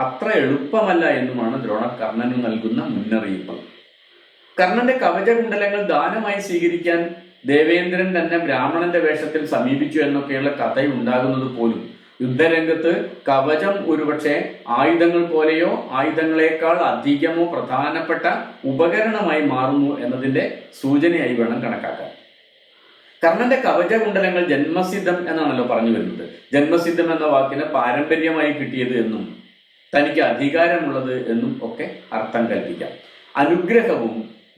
അത്ര എളുപ്പമല്ല എന്നുമാണ് ദ്രോണർ കർണന് നൽകുന്ന മുന്നറിയിപ്പ്. കർണന്റെ കവചകുണ്ടലങ്ങൾ ദാനമായി സ്വീകരിക്കാൻ ദേവേന്ദ്രൻ തന്നെ ബ്രാഹ്മണന്റെ വേഷത്തിൽ സമീപിച്ചു എന്നൊക്കെയുള്ള കഥയുണ്ടാകുന്നത് പോലും യുദ്ധരംഗത്ത് കവചം ഒരുപക്ഷെ ആയുധങ്ങൾ പോലെയോ ആയുധങ്ങളെക്കാൾ അധികമോ പ്രധാനപ്പെട്ട ഉപകരണമായി മാറുന്നു എന്നതിന്റെ സൂചനയായി വേണം കണക്കാക്കാൻ. കർണന്റെ കവചകുണ്ടലങ്ങൾ ജന്മസിദ്ധം എന്നാണല്ലോ പറഞ്ഞു വരുന്നത്. ജന്മസിദ്ധം എന്ന വാക്കിന് പാരമ്പര്യമായി കിട്ടിയത് എന്നും തനിക്ക് അധികാരമുള്ളത് എന്നും ഒക്കെ അർത്ഥം കൽപ്പിക്കാം. അനുഗ്രഹവും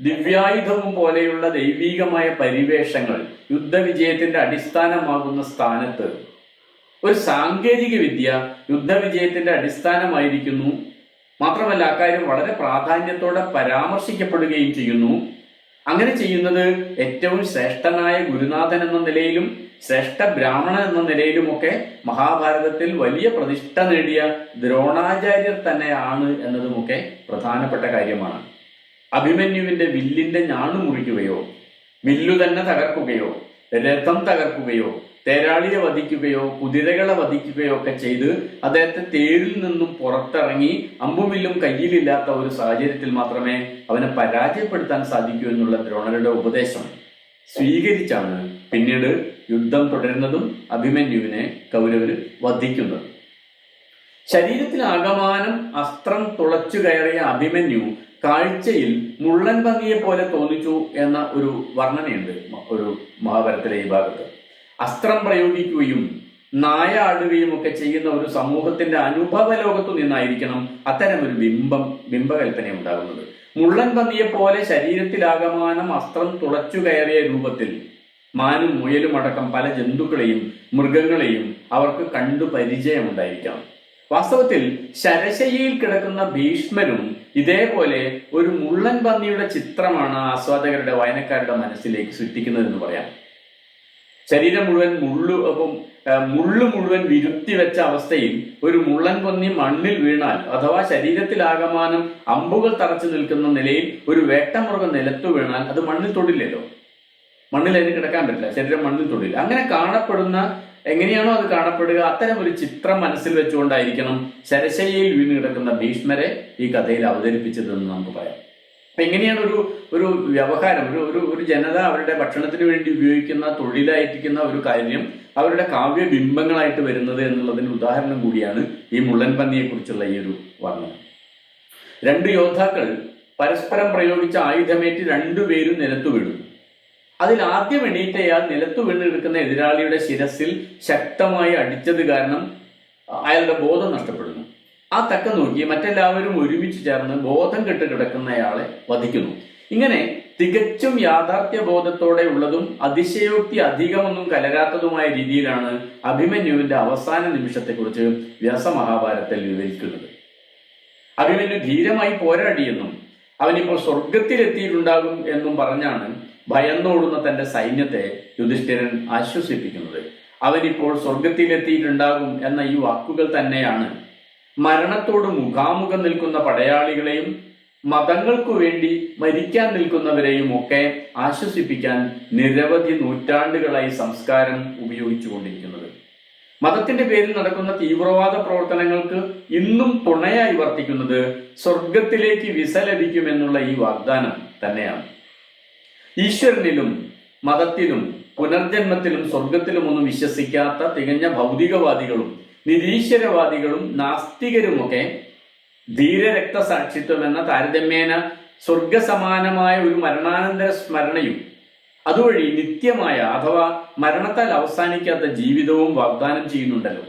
ദിവ്യായുധവും പോലെയുള്ള ദൈവീകമായ പരിവേഷങ്ങൾ യുദ്ധവിജയത്തിന്റെ അടിസ്ഥാനമാകുന്ന സ്ഥാനത്ത് ഒരു സാങ്കേതിക വിദ്യ യുദ്ധവിജയത്തിന്റെ അടിസ്ഥാനമായിരിക്കുന്നു. മാത്രമല്ല അക്കാര്യം വളരെ പ്രാധാന്യത്തോടെ പരാമർശിക്കപ്പെടുകയും ചെയ്യുന്നു. അങ്ങനെ ചെയ്യുന്നത് ഏറ്റവും ശ്രേഷ്ഠനായ ഗുരുനാഥൻ എന്ന നിലയിലും ശ്രേഷ്ഠ ബ്രാഹ്മണൻ എന്ന നിലയിലുമൊക്കെ മഹാഭാരതത്തിൽ വലിയ പ്രതിഷ്ഠ നേടിയ ദ്രോണാചാര്യർ തന്നെയാണ് എന്നതുമൊക്കെ പ്രധാനപ്പെട്ട കാര്യമാണ്. അഭിമന്യുവിന്റെ വില്ലിന്റെ ഞാണു മുറിക്കുകയോ വില്ലു തന്നെ തകർക്കുകയോ രഥം തകർക്കുകയോ തേരാളിയെ വധിക്കുകയോ കുതിരകളെ വധിക്കുകയോ ഒക്കെ ചെയ്ത് അദ്ദേഹത്തെ തേരിൽ നിന്നും പുറത്തിറങ്ങി അമ്പുമില്ലും കയ്യിലില്ലാത്ത ഒരു സാഹചര്യത്തിൽ മാത്രമേ അവനെ പരാജയപ്പെടുത്താൻ സാധിക്കൂ എന്നുള്ള ദ്രോണരുടെ ഉപദേശം സ്വീകരിച്ചാണ് പിന്നീട് യുദ്ധം തുടരുന്നതും അഭിമന്യുവിനെ കൗരവര് വധിക്കുന്നത്. ശരീരത്തിൽ ആകമാനം അസ്ത്രം തുളച്ചു കയറിയ അഭിമന്യു കാഴ്ചയിൽ മുള്ളൻ ഭംഗിയെ പോലെ തോന്നിച്ചു എന്ന ഒരു വർണ്ണനയുണ്ട് ഒരു മഹാഭാരതത്തിലെ ഈ ഭാഗത്ത്. അസ്ത്രം പ്രയോഗിക്കുകയും നായ ആടുകയും ഒക്കെ ചെയ്യുന്ന ഒരു സമൂഹത്തിന്റെ അനുഭവ ലോകത്തു നിന്നായിരിക്കണം അത്തരം ഒരു ബിംബകൽപ്പന ഉണ്ടാകുന്നത്. മുള്ളൻ ഭംഗിയെ പോലെ ശരീരത്തിലാകമാനം അസ്ത്രം തുളച്ചു കയറിയ രൂപത്തിൽ മാനും മുയലും അടക്കം പല ജന്തുക്കളെയും മൃഗങ്ങളെയും അവർക്ക് കണ്ടു പരിചയമുണ്ടായിരിക്കണം. വാസ്തവത്തിൽ ശരശയ്യയിൽ കിടക്കുന്ന ഭീഷ്മരും ഇതേപോലെ ഒരു മുള്ളൻ പന്നിയുടെ ചിത്രമാണ് ആസ്വാദകരുടെ വായനക്കാരുടെ മനസ്സിലേക്ക് സൃഷ്ടിക്കുന്നതെന്ന് പറയാം. ശരീരം മുഴുവൻ മുള്ളു മുഴുവൻ വിരുത്തി വെച്ച അവസ്ഥയിൽ ഒരു മുള്ളൻ പന്നി മണ്ണിൽ വീണാൽ അഥവാ ശരീരത്തിലാകമാനം അമ്പുകൾ തറച്ചു നിൽക്കുന്ന നിലയിൽ ഒരു വേട്ടമൃഗം നിലത്തു വീണാൽ അത് മണ്ണിൽ തൊടില്ലല്ലോ. മണ്ണിൽ അതിന് കിടക്കാൻ പറ്റില്ല, ശരീരം മണ്ണിൽ തൊടില്ല. അങ്ങനെ കാണപ്പെടുന്ന, എങ്ങനെയാണോ അത് കാണപ്പെടുക അത്തരം ഒരു ചിത്രം മനസ്സിൽ വെച്ചുകൊണ്ടായിരിക്കണം ശരശയ്യയിൽ വീണ് കിടക്കുന്ന ഭീഷ്മരെ ഈ കഥയിൽ അവതരിപ്പിച്ചതെന്ന് നമുക്ക് പറയാം. അപ്പൊ എങ്ങനെയാണ് ഒരു വ്യവഹാരം, ഒരു ജനത അവരുടെ ഭക്ഷണത്തിന് വേണ്ടി ഉപയോഗിക്കുന്ന, തൊഴിലായിരിക്കുന്ന ഒരു കാര്യം അവരുടെ കാവ്യബിംബങ്ങളായിട്ട് വരുന്നത് എന്നുള്ളതിന് ഉദാഹരണം കൂടിയാണ് ഈ മുള്ളൻ പന്നിയെ കുറിച്ചുള്ള ഈ ഒരു വർണ്ണന. രണ്ട് യോദ്ധാക്കൾ പരസ്പരം പ്രയോഗിച്ച ആയുധമേറ്റ് രണ്ടുപേരും നിലത്തു വീഴുന്നു. അതിൽ ആദ്യം എണീറ്റയാൾ നിലത്തു വീണെടുക്കുന്ന എതിരാളിയുടെ ശിരസിൽ ശക്തമായി അടിച്ചത് കാരണം അയാളുടെ ബോധം നഷ്ടപ്പെടുന്നു. ആ തക്കം നോക്കി മറ്റെല്ലാവരും ഒരുമിച്ച് ചേർന്ന് ബോധം കെട്ട് കിടക്കുന്നയാളെ വധിക്കുന്നു. ഇങ്ങനെ തികച്ചും യാഥാർത്ഥ്യ ബോധത്തോടെ ഉള്ളതും അതിശയോക്തി അധികമൊന്നും കലരാത്തതുമായ രീതിയിലാണ് അഭിമന്യുവിന്റെ അവസാന നിമിഷത്തെക്കുറിച്ച് വ്യാസമഹാഭാരതത്തിൽ വിവരിക്കുന്നത്. അഭിമന്യു ധീരമായി പോരാടിയെന്നും അവനിപ്പോൾ സ്വർഗത്തിലെത്തിയിട്ടുണ്ടാകും എന്നും പറഞ്ഞാണ് ഭയന്നോടുന്ന തന്റെ സൈന്യത്തെ യുധിഷ്ഠിരൻ ആശ്വസിപ്പിക്കുന്നത്. അവനിപ്പോൾ സ്വർഗത്തിലെത്തിയിട്ടുണ്ടാകും എന്ന ഈ വാക്കുകൾ തന്നെയാണ് മരണത്തോട് മുഖാമുഖം നിൽക്കുന്ന പടയാളികളെയും മതങ്ങൾക്കു വേണ്ടി മരിക്കാൻ നിൽക്കുന്നവരെയും ഒക്കെ ആശ്വസിപ്പിക്കാൻ നിരവധി നൂറ്റാണ്ടുകളായി സംസ്കാരം ഉപയോഗിച്ചുകൊണ്ടിരിക്കുന്നത്. മതത്തിന്റെ പേരിൽ നടക്കുന്ന തീവ്രവാദ പ്രവർത്തനങ്ങൾക്ക് ഇന്നും തുണയായി വർത്തിക്കുന്നത് സ്വർഗത്തിലേക്ക് വിസ ലഭിക്കുമെന്നുള്ള ഈ വാഗ്ദാനം തന്നെയാണ്. ഈശ്വരനിലും മതത്തിലും പുനർജന്മത്തിലും സ്വർഗത്തിലും ഒന്നും വിശ്വസിക്കാത്ത തികഞ്ഞ ഭൗതികവാദികളും നിരീശ്വരവാദികളും നാസ്തികരുമൊക്കെ ധീരരക്തസാക്ഷിത്വം എന്ന താരതമ്യേന സ്വർഗസമാനമായ ഒരു മരണാനന്തര സ്മരണയും അതുവഴി നിത്യമായ അഥവാ മരണത്താൽ അവസാനിക്കാത്ത ജീവിതവും വാഗ്ദാനം ചെയ്യുന്നുണ്ടല്ലോ.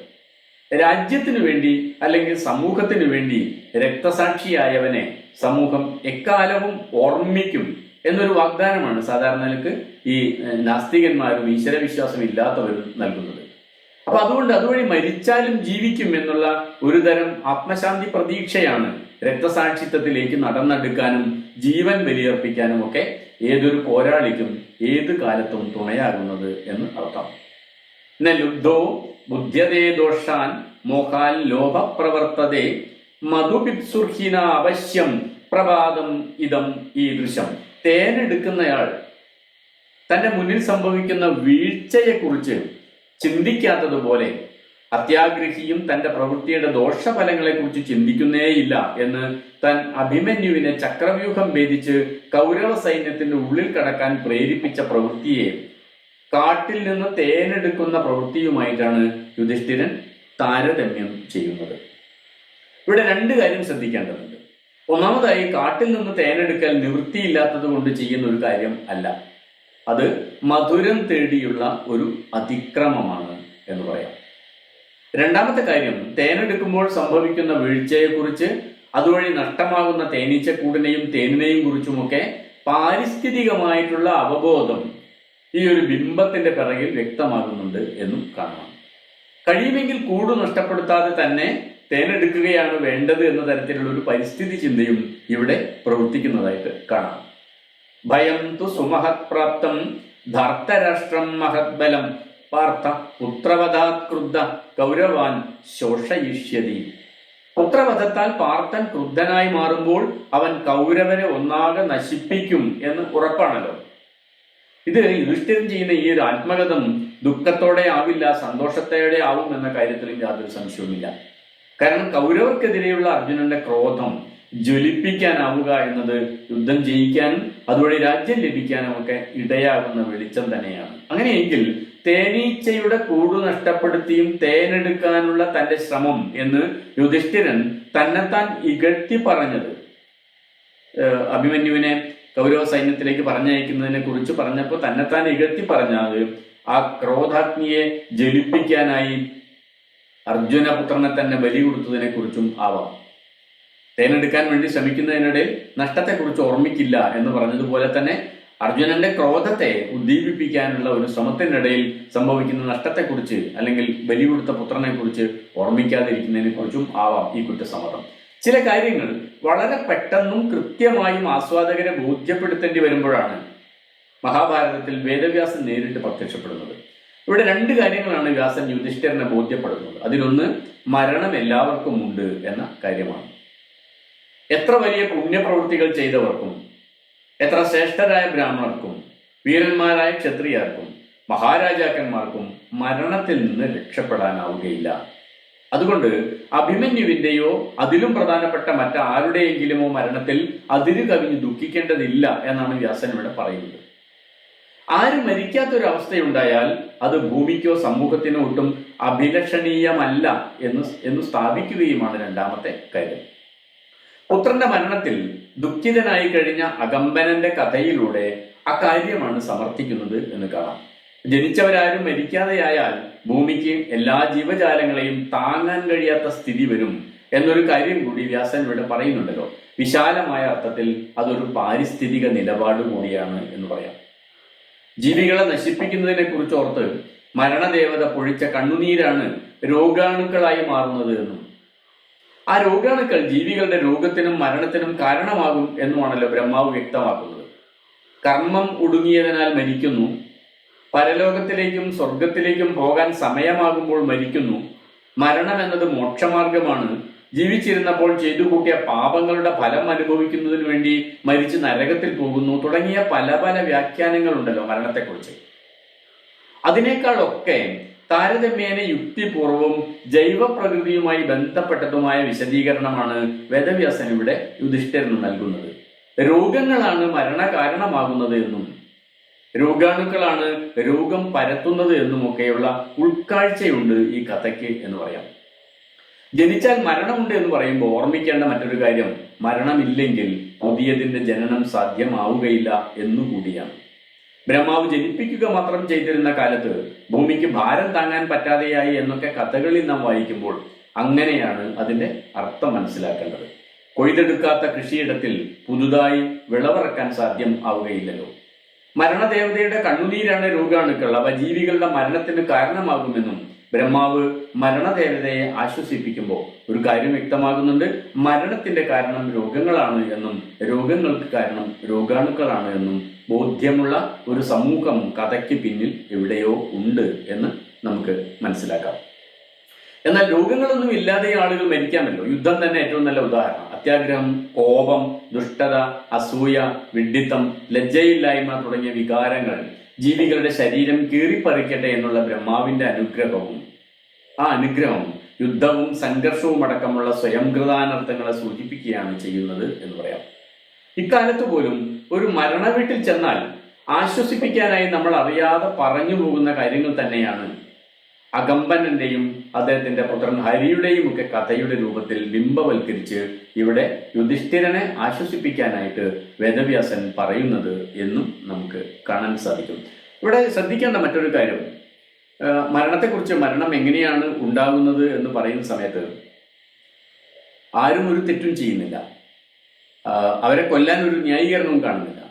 രാജ്യത്തിനു വേണ്ടി അല്ലെങ്കിൽ സമൂഹത്തിനു വേണ്ടി രക്തസാക്ഷിയായവനെ സമൂഹം എക്കാലവും ഓർമ്മിക്കും എന്നൊരു വാഗ്ദാനമാണ് സാധാരണ നിലക്ക് ഈ നാസ്തികന്മാരും ഈശ്വരവിശ്വാസം ഇല്ലാത്തവരും നൽകുന്നത്. അപ്പൊ അതുകൊണ്ട് അതുവഴി മരിച്ചാലും ജീവിക്കും എന്നുള്ള ഒരു തരം ആത്മശാന്തി പ്രതീക്ഷയാണ് രക്തസാക്ഷിത്വത്തിലേക്ക് നടന്നെടുക്കാനും ജീവൻ ബലിയർപ്പിക്കാനും ഒക്കെ ഏതൊരു പോരാളിക്കും ഏത് കാലത്തും തുണയാകുന്നത് എന്ന് അർത്ഥം. ലുബ്ധോ ബുദ്ധ്യതേ ദോഷാൻ മോഹാൽ ലോഭ പ്രവർത്തതേ മധുപിപ്സുർഹിന അവശ്യം പ്രഭാതം ഇതം ഈദൃശം. തേനെടുക്കുന്നയാൾ തന്റെ മുന്നിൽ സംഭവിക്കുന്ന വീഴ്ചയെക്കുറിച്ച് ചിന്തിക്കാത്തതുപോലെ അത്യാഗ്രഹിയും തന്റെ പ്രവൃത്തിയുടെ ദോഷഫലങ്ങളെ കുറിച്ച് ചിന്തിക്കുന്നേയില്ല എന്ന് താൻ അഭിമന്യുവിനെ ചക്രവ്യൂഹം ഭേദിച്ച് കൗരവ സൈന്യത്തിന്റെ ഉള്ളിൽ കടക്കാൻ പ്രേരിപ്പിച്ച പ്രവൃത്തിയെ കാട്ടിൽ നിന്ന് തേനെടുക്കുന്ന പ്രവൃത്തിയുമായിട്ടാണ് യുധിഷ്ഠിരൻ താരതമ്യം ചെയ്യുന്നത്. ഇവിടെ രണ്ട് കാര്യം ശ്രദ്ധിക്കേണ്ടതുണ്ട്. ഒന്നാമതായി, കാട്ടിൽ നിന്ന് തേനെടുക്കൽ നിവൃത്തിയില്ലാത്തത് കൊണ്ട് ചെയ്യുന്ന ഒരു കാര്യം അല്ല, അത് മധുരം തേടിയുള്ള ഒരു അതിക്രമമാണ് എന്ന് പറയാം. രണ്ടാമത്തെ കാര്യം, തേനെടുക്കുമ്പോൾ സംഭവിക്കുന്ന വീഴ്ചയെക്കുറിച്ച് അതുവഴി നഷ്ടമാകുന്ന തേനീച്ചക്കൂടിനെയും തേനിനെയും കുറിച്ചുമൊക്കെ പാരിസ്ഥിതികമായിട്ടുള്ള അവബോധം ഈ ഒരു ബിംബത്തിന്റെ പിറകിൽ വ്യക്തമാകുന്നുണ്ട് എന്നും കാണാം. കഴിയുമെങ്കിൽ കൂട് നഷ്ടപ്പെടുത്താതെ തന്നെ തേനെടുക്കുകയാണ് വേണ്ടത് എന്ന തരത്തിലുള്ള ഒരു പരിസ്ഥിതി ചിന്തയും ഇവിടെ പ്രവർത്തിക്കുന്നതായിട്ട് കാണാം. ഭയം തു സുമഹത് പ്രാപ്തം ധാർത്തരാഷ്ട്രം മഹത്ബലം പാർത്ഥ പുത്രവധാത് ക്രുദ്ധ കൗരവാൻ ശോഷയിഷ്യതി. പുത്രവധത്താൽ പാർത്ഥൻ ക്രുദ്ധനായി മാറുമ്പോൾ അവൻ കൗരവരെ ഒന്നാകെ നശിപ്പിക്കും എന്ന് ഉറപ്പാണല്ലോ. ഇത് യുധിഷ്ഠിരൻ ചെയ്യുന്ന ഈ ഒരു ആത്മകഥം ദുഃഖത്തോടെ ആവില്ല, സന്തോഷത്തോടെ ആവും എന്ന കാര്യത്തിലും യാതൊരു സംശയവുമില്ല. കാരണം കൗരവർക്കെതിരെയുള്ള അർജുനന്റെ ക്രോധം ജ്വലിപ്പിക്കാനാവുക എന്നത് യുദ്ധം ജയിക്കാനും അതുവഴി രാജ്യം ലഭിക്കാനും ഒക്കെ ഇടയാകുന്ന വെളിച്ചം തന്നെയാണ്. അങ്ങനെയെങ്കിൽ തേനീച്ചയുടെ കൂട് നഷ്ടപ്പെടുത്തിയും തേനെടുക്കാനുള്ള തന്റെ ശ്രമം എന്ന് യുധിഷ്ഠിരൻ തന്നെത്താൻ ഇകഴ്ത്തി പറഞ്ഞത്, അഭിമന്യുവിനെ കൗരവ സൈന്യത്തിലേക്ക് പറഞ്ഞയക്കുന്നതിനെ കുറിച്ച് പറഞ്ഞപ്പോൾ തന്നെത്താൻ ഇകഴ്ത്തി പറഞ്ഞത് ആ ക്രോധാഗ്നിയെ ജ്വലിപ്പിക്കാനായി അർജുനപുത്രനെ തന്നെ ബലി കൊടുത്തതിനെ കുറിച്ചും ആവാം. തേനെടുക്കാൻ വേണ്ടി ശ്രമിക്കുന്നതിനിടയിൽ നഷ്ടത്തെക്കുറിച്ച് ഓർമ്മിക്കില്ല എന്ന് പറഞ്ഞതുപോലെ തന്നെ അർജുനന്റെ ക്രോധത്തെ ഉദ്ദീപിപ്പിക്കാനുള്ള ഒരു ശ്രമത്തിനിടയിൽ സംഭവിക്കുന്ന നഷ്ടത്തെക്കുറിച്ച് അല്ലെങ്കിൽ ബലി കൊടുത്ത പുത്രനെ കുറിച്ച് ഓർമ്മിക്കാതിരിക്കുന്നതിനെ കുറിച്ചും ആവാം ഈ കുറ്റസമ്മതം. ചില കാര്യങ്ങൾ വളരെ പെട്ടെന്നും കൃത്യമായും ആസ്വാദകരെ ബോധ്യപ്പെടുത്തേണ്ടി വരുമ്പോഴാണ് മഹാഭാരതത്തിൽ വേദവ്യാസൻ നേരിട്ട് പ്രത്യക്ഷപ്പെടുന്നത്. ഇവിടെ രണ്ട് കാര്യങ്ങളാണ് വ്യാസൻ യുധിഷ്ഠിരനെ ബോധ്യപ്പെടുന്നത്. അതിലൊന്ന് മരണം എല്ലാവർക്കും ഉണ്ട് എന്ന കാര്യമാണ്. എത്ര വലിയ പുണ്യപ്രവൃത്തികൾ ചെയ്തവർക്കും, എത്ര ശ്രേഷ്ഠരായ ബ്രാഹ്മണർക്കും, വീരന്മാരായ ക്ഷത്രിയർക്കും, മഹാരാജാക്കന്മാർക്കും മരണത്തിൽ നിന്ന് രക്ഷപ്പെടാനാവുകയില്ല. അതുകൊണ്ട് അഭിമന്യുവിന്റെയോ അതിലും പ്രധാനപ്പെട്ട മറ്റാരുടെയെങ്കിലുമോ മരണത്തിൽ അതിരു കവിഞ്ഞ് ദുഃഖിക്കേണ്ടതില്ല എന്നാണ് വ്യാസൻ ഇവിടെ പറയുന്നത്. ആരും മരിക്കാത്തൊരവസ്ഥയുണ്ടായാൽ അത് ഭൂമിക്കോ സമൂഹത്തിനോ ഒട്ടും അഭിലഷണീയമല്ല എന്ന് സ്ഥാപിക്കുകയുമാണ് രണ്ടാമത്തെ കാര്യം. പുത്രന്റെ മരണത്തിൽ ദുഃഖിതനായി കഴിഞ്ഞ അകമ്പനന്റെ കഥയിലൂടെ അക്കാര്യമാണ് സമർത്ഥിക്കുന്നത് എന്ന് കാണാം. ജനിച്ചവരാരും മരിക്കാതെയായാൽ ഭൂമിക്ക് എല്ലാ ജീവജാലങ്ങളെയും താങ്ങാൻ കഴിയാത്ത സ്ഥിതി വരും എന്നൊരു കാര്യം കൂടി വ്യാസൻ ഇവിടെ പറയുന്നുണ്ടല്ലോ. വിശാലമായ അർത്ഥത്തിൽ അതൊരു പാരിസ്ഥിതിക നിലപാട് കൂടിയാണ് എന്ന് പറയാം. ജീവികളെ നശിപ്പിക്കുന്നതിനെ കുറിച്ച് ഓർത്ത് മരണദേവത പൊഴിച്ച കണ്ണുനീരാണ് രോഗാണുക്കളായി മാറുന്നത് എന്നും ആ രോഗാണുക്കൾ ജീവികളുടെ രോഗത്തിനും മരണത്തിനും കാരണമാകും എന്നുമാണല്ലോ ബ്രഹ്മാവ് വ്യക്തമാക്കുന്നത്. കർമ്മം ഒടുങ്ങിയതിനാൽ മരിക്കുന്നു, പരലോകത്തിലേക്കും സ്വർഗത്തിലേക്കും പോകാൻ സമയമാകുമ്പോൾ മരിക്കുന്നു, മരണം എന്നത് മോക്ഷമാർഗമാണ്, ജീവിച്ചിരുന്നപ്പോൾ ചെയ്തു കൂട്ടിയ പാപങ്ങളുടെ ഫലം അനുഭവിക്കുന്നതിന് വേണ്ടി മരിച്ച് നരകത്തിൽ പോകുന്നു തുടങ്ങിയ പല പല വ്യാഖ്യാനങ്ങളുണ്ടല്ലോ മരണത്തെക്കുറിച്ച്. അതിനേക്കാളൊക്കെ താരതമ്യേന യുക്തിപൂർവവും ജൈവ പ്രകൃതിയുമായി ബന്ധപ്പെട്ടതുമായ വിശദീകരണമാണ് വേദവ്യാസൻ ഇവിടെ യുധിഷ്ഠിരന് നൽകുന്നത്. രോഗങ്ങളാണ് മരണകാരണമാകുന്നത് എന്നും രോഗാണുക്കളാണ് രോഗം പരത്തുന്നത് എന്നുമൊക്കെയുള്ള ഉൾക്കാഴ്ചയുണ്ട് ഈ കഥയ്ക്ക് എന്ന് പറയാം. ജനിച്ചാൽ മരണമുണ്ട് എന്ന് പറയുമ്പോൾ ഓർമ്മിക്കേണ്ട മറ്റൊരു കാര്യം, മരണമില്ലെങ്കിൽ പുതിയതിന്റെ ജനനം സാധ്യമാവുകയില്ല എന്നുകൂടിയാണ്. ബ്രഹ്മാവ് ജനിപ്പിക്കുക മാത്രം ചെയ്തിരുന്ന കാലത്ത് ഭൂമിക്ക് ഭാരം താങ്ങാൻ പറ്റാതെയായി എന്നൊക്കെ കഥകളിൽ നാം വായിക്കുമ്പോൾ അങ്ങനെയാണ് അതിന്റെ അർത്ഥം മനസ്സിലാക്കേണ്ടത്. കൊയ്തെടുക്കാത്ത കൃഷിയിടത്തിൽ പുതുതായി വിളവിറക്കാൻ സാധ്യം ആവുകയില്ലല്ലോ. മരണദേവതയുടെ കണ്ണുനീരാണ് രോഗാണുക്കൾ, അവ ജീവികളുടെ മരണത്തിന് കാരണമാകുമെന്നും ബ്രഹ്മാവ് മരണദേവതയെ ആശ്വസിപ്പിക്കുമ്പോൾ ഒരു കാര്യം വ്യക്തമാകുന്നുണ്ട്. മരണത്തിന്റെ കാരണം രോഗങ്ങളാണ് എന്നും രോഗങ്ങൾക്ക് കാരണം രോഗാണുക്കളാണ് എന്നും ബോധ്യമുള്ള ഒരു സമൂഹം കഥയ്ക്ക് പിന്നിൽ എവിടെയോ ഉണ്ട് എന്ന് നമുക്ക് മനസ്സിലാക്കാം. എന്നാൽ രോഗങ്ങളൊന്നും ഇല്ലാതെ ആളുകൾ മരിക്കാമല്ലോ. യുദ്ധം തന്നെ ഏറ്റവും നല്ല ഉദാഹരണം. അത്യാഗ്രഹം, കോപം, ദുഷ്ടത, അസൂയ, വിഡ്ഢിത്തം, ലജ്ജയില്ലായ്മ തുടങ്ങിയ വികാരങ്ങൾ ജീവികളുടെ ശരീരം കീറിപ്പറിക്കട്ടെ എന്നുള്ള ബ്രഹ്മാവിന്റെ അനുഗ്രഹവും ആ അനുഗ്രഹം യുദ്ധവും സംഘർഷവും അടക്കമുള്ള സ്വയംകൃതാനർത്ഥങ്ങളെ സൂചിപ്പിക്കുകയാണ് ചെയ്യുന്നത് എന്ന് പറയാം. ഇക്കാലത്ത് പോലും ഒരു മരണ വീട്ടിൽ ചെന്നാൽ ആശ്വസിപ്പിക്കാനായി നമ്മൾ അറിയാതെ പറഞ്ഞു പോകുന്ന കാര്യങ്ങൾ തന്നെയാണ് അകമ്പനന്റെയും അദ്ദേഹത്തിന്റെ പുത്രൻ ഹരിയുടെയും ഒക്കെ കഥയുടെ രൂപത്തിൽ ബിംബവൽക്കരിച്ച് ഇവിടെ യുധിഷ്ഠിരനെ ആശ്വസിപ്പിക്കാനായിട്ട് വേദവ്യാസൻ പറയുന്നത് എന്നും നമുക്ക് കാണാൻ സാധിക്കും. ഇവിടെ ശ്രദ്ധിക്കേണ്ട മറ്റൊരു കാര്യം, മരണത്തെക്കുറിച്ച്, മരണം എങ്ങനെയാണ് ഉണ്ടാകുന്നത് എന്ന് പറയുന്ന സമയത്ത് ആരും ഒരു തെറ്റും ചെയ്യുന്നില്ല. അവരെ കൊല്ലാൻ ഒരു ന്യായീകരണവും കാണുന്നില്ല.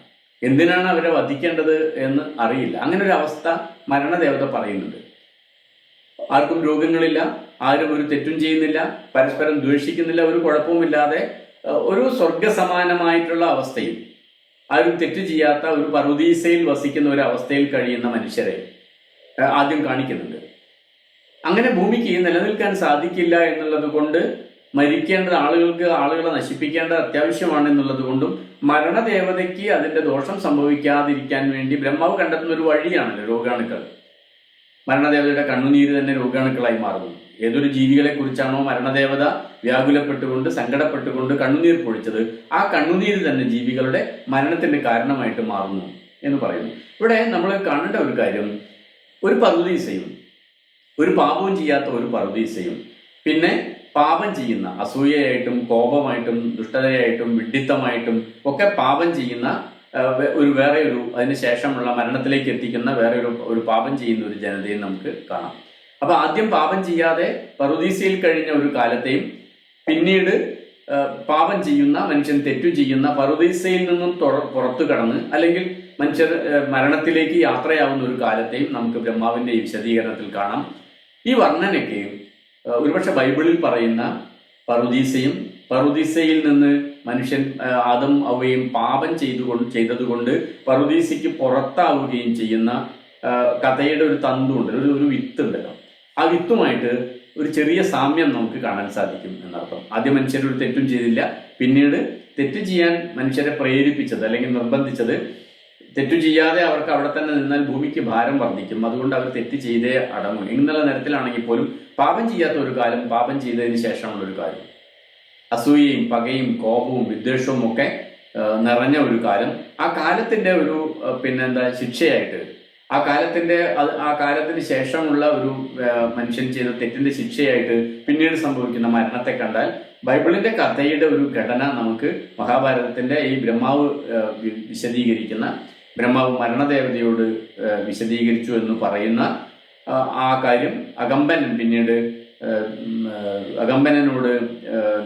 എന്തിനാണ് അവരെ വധിക്കേണ്ടത് എന്ന് അറിയില്ല. അങ്ങനെ ഒരു അവസ്ഥ മരണദേവത പറയുന്നുണ്ട്. ആർക്കും രോഗങ്ങളില്ല, ആരും ഒരു തെറ്റും ചെയ്യുന്നില്ല, പരസ്പരം ദ്വേഷിക്കുന്നില്ല, ഒരു കുഴപ്പവുമില്ലാതെ ഒരു സ്വർഗസമാനമായിട്ടുള്ള അവസ്ഥയിൽ, ആരും തെറ്റ് ചെയ്യാത്ത ഒരു പറുദീസയിൽ വസിക്കുന്ന ഒരു അവസ്ഥയിൽ കഴിയുന്ന മനുഷ്യരെ ആദ്യം കാണിക്കുന്നുണ്ട്. അങ്ങനെ ഭൂമിക്ക് നിലനിൽക്കാൻ സാധിക്കില്ല എന്നുള്ളത് കൊണ്ട് മരിക്കേണ്ടത് ആളുകളെ നശിപ്പിക്കേണ്ടത് അത്യാവശ്യമാണ് എന്നുള്ളത് കൊണ്ടും മരണദേവതയ്ക്ക് അതിന്റെ ദോഷം സംഭവിക്കാതിരിക്കാൻ വേണ്ടി ബ്രഹ്മാവ് കണ്ടെത്തുന്ന ഒരു വഴിയാണല്ലോ രോഗാണുക്കൾ. മരണദേവതയുടെ കണ്ണുനീര് തന്നെ രോഗാണുക്കളായി മാറുന്നു. ഏതൊരു ജീവികളെ കുറിച്ചാണോ മരണദേവത വ്യാകുലപ്പെട്ടുകൊണ്ട് സങ്കടപ്പെട്ടുകൊണ്ട് കണ്ണുനീർ പൊഴിച്ചത്, ആ കണ്ണുനീര് തന്നെ ജീവികളുടെ മരണത്തിന്റെ കാരണമായിട്ട് മാറുന്നു എന്ന് പറയുന്നു. ഇവിടെ നമ്മൾ കാണേണ്ട ഒരു കാര്യം, ഒരു പറുദീസയും ഒരു പാപവും ചെയ്യാത്ത ഒരു പറുദീസയും പിന്നെ പാപം ചെയ്യുന്ന, അസൂയയായിട്ടും കോപമായിട്ടും ദുഷ്ടതയായിട്ടും വിഡ്ഢിത്തമായിട്ടും ഒക്കെ പാപം ചെയ്യുന്ന വേറെ ഒരു അതിന് ശേഷമുള്ള മരണത്തിലേക്ക് എത്തിക്കുന്ന വേറെ ഒരു പാപം ചെയ്യുന്ന ഒരു ജനതയും നമുക്ക് കാണാം. അപ്പൊ ആദ്യം പാപം ചെയ്യാതെ പറുദീസയിൽ കഴിഞ്ഞ ഒരു കാലത്തെയും പിന്നീട് പാപം ചെയ്യുന്ന മനുഷ്യൻ തെറ്റു ചെയ്യുന്ന പറുദീസയിൽ നിന്നും പുറത്തു കടന്ന് അല്ലെങ്കിൽ മനുഷ്യർ മരണത്തിലേക്ക് യാത്രയാവുന്ന ഒരു കാലത്തെയും നമുക്ക് ബ്രഹ്മാവിന്റെ ഈ വിശദീകരണത്തിൽ കാണാം. ഈ വർണ്ണനയ്ക്ക് ഒരുപക്ഷെ ബൈബിളിൽ പറയുന്ന പറുദീസയിൽ നിന്ന് മനുഷ്യൻ ആദം അവയും പാപം ചെയ്തതുകൊണ്ട് പറുദീസയ്ക്ക് പുറത്താവുകയും ചെയ്യുന്ന കഥയുടെ ഒരു തന്തുണ്ട്, ഒരു വിത്ത് ഉണ്ടല്ലോ. ആ വിത്തുമായിട്ട് ഒരു ചെറിയ സാമ്യം നമുക്ക് കാണാൻ സാധിക്കും എന്നർത്ഥം. ആദ്യം മനുഷ്യർ ഒരു തെറ്റും ചെയ്തില്ല, പിന്നീട് തെറ്റ് ചെയ്യാൻ മനുഷ്യരെ പ്രേരിപ്പിച്ചത് അല്ലെങ്കിൽ നിർബന്ധിച്ചത്, തെറ്റു ചെയ്യാതെ അവർക്ക് അവിടെ തന്നെ നിന്നാൽ ഭൂമിക്ക് ഭാരം വർദ്ധിക്കും, അതുകൊണ്ട് അവർ തെറ്റ് ചെയ്തേ അടങ്ങും എന്നുള്ള തരത്തിലാണെങ്കിൽ പോലും പാപം ചെയ്യാത്ത ഒരു കാലം, പാപം ചെയ്തതിന് ശേഷമുള്ള ഒരു കാലം, അസൂയയും പകയും കോപവും വിദ്വേഷവും ഒക്കെ നിറഞ്ഞ ഒരു കാലം. ആ കാലത്തിന്റെ ഒരു ശിക്ഷയായിട്ട്, ആ കാലത്തിന് ശേഷമുള്ള ഒരു മനുഷ്യൻ ചെയ്ത തെറ്റിന്റെ ശിക്ഷയായിട്ട് പിന്നീട് സംഭവിക്കുന്ന മരണത്തെ കണ്ടാൽ ബൈബിളിന്റെ കഥയുടെ ഒരു ഘടന നമുക്ക് മഹാഭാരതത്തിന്റെ ഈ ബ്രഹ്മാവ് മരണദേവതയോട് വിശദീകരിച്ചു എന്ന് പറയുന്ന ആ കാര്യം അകമ്പനോട്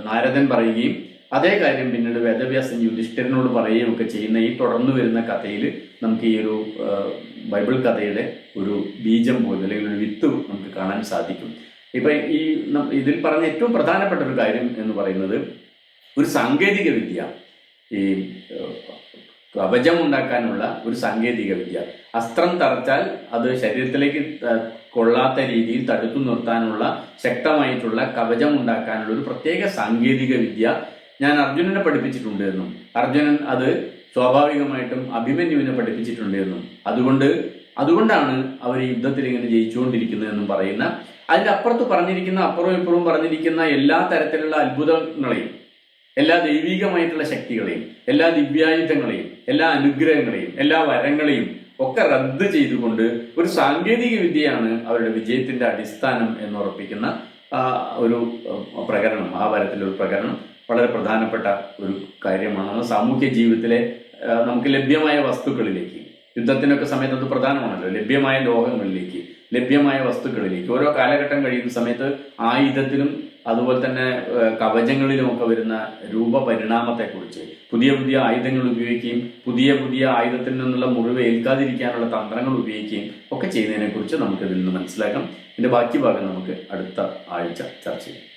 നാരദൻ പറയുകയും അതേ കാര്യം പിന്നീട് വേദവ്യാസൻ യുധിഷ്ഠിരനോട് പറയുകയും ഒക്കെ ചെയ്യുന്ന ഈ തുടർന്നു വരുന്ന കഥയിൽ നമുക്ക് ഈ ഒരു ബൈബിൾ കഥയുടെ ഒരു ബീജം പോലും അല്ലെങ്കിൽ ഒരു വിത്ത് നമുക്ക് കാണാൻ സാധിക്കും. ഇപ്പൊ ഇതിൽ പറഞ്ഞ ഏറ്റവും പ്രധാനപ്പെട്ട ഒരു കാര്യം എന്ന് പറയുന്നത് ഒരു സാങ്കേതിക വിദ്യ, ഈ കവചം ഉണ്ടാക്കാനുള്ള ഒരു സാങ്കേതിക വിദ്യ. അസ്ത്രം തറച്ചാൽ അത് ശരീരത്തിലേക്ക് കൊള്ളാത്ത രീതിയിൽ തടുത്തു നിർത്താനുള്ള ശക്തമായിട്ടുള്ള കവചം ഉണ്ടാക്കാനുള്ള ഒരു പ്രത്യേക സാങ്കേതിക വിദ്യ ഞാൻ അർജുനനെ പഠിപ്പിച്ചിട്ടുണ്ട് എന്നും അർജുനൻ അത് സ്വാഭാവികമായിട്ടും അഭിമന്യുവിനെ പഠിപ്പിച്ചിട്ടുണ്ട് എന്നും അതുകൊണ്ടാണ് അവർ യുദ്ധത്തിൽ ഇങ്ങനെ ജയിച്ചുകൊണ്ടിരിക്കുന്നത് എന്നും പറയുന്ന, അതിന്റെ അപ്പുറവും ഇപ്പുറവും പറഞ്ഞിരിക്കുന്ന എല്ലാ തരത്തിലുള്ള അത്ഭുതങ്ങളെയും, എല്ലാ ദൈവികമായിട്ടുള്ള ശക്തികളെയും, എല്ലാ ദിവ്യായുധങ്ങളെയും, എല്ലാ അനുഗ്രഹങ്ങളെയും, എല്ലാ വരങ്ങളെയും ഒക്കെ റദ്ദ് ചെയ്തുകൊണ്ട് ഒരു സാങ്കേതിക വിദ്യയാണ് അവരുടെ വിജയത്തിന്റെ അടിസ്ഥാനം എന്ന് ഉറപ്പിക്കുന്ന ഒരു പ്രകരണം, മഹാഭാരതത്തിലെ ഒരു പ്രകരണം വളരെ പ്രധാനപ്പെട്ട ഒരു കാര്യമാണ്. സാമൂഹ്യ ജീവിതത്തിലെ നമുക്ക് ലഭ്യമായ വസ്തുക്കളിലേക്ക്, യുദ്ധത്തിനൊക്കെ സമയത്ത് അത് പ്രധാനമാണല്ലോ, ലഭ്യമായ ലോകങ്ങളിലേക്ക്, ലഭ്യമായ വസ്തുക്കളിലേക്ക്, ഓരോ കാലഘട്ടം കഴിയുന്ന സമയത്ത് ആയുധത്തിലും അതുപോലെ തന്നെ കവചങ്ങളിലുമൊക്കെ വരുന്ന രൂപപരിണാമത്തെക്കുറിച്ച്, പുതിയ ആയുധങ്ങൾ ഉപയോഗിക്കുകയും പുതിയ ആയുധത്തിൽ നിന്നുള്ള മുറിവ് ഏൽക്കാതിരിക്കാനുള്ള തന്ത്രങ്ങൾ ഉപയോഗിക്കുകയും ഒക്കെ ചെയ്യുന്നതിനെ കുറിച്ച് നമുക്കിതിൽ നിന്ന് മനസ്സിലാക്കാം. ഇതിന്റെ ബാക്കി ഭാഗം നമുക്ക് അടുത്ത ആഴ്ച ചർച്ച ചെയ്യാം.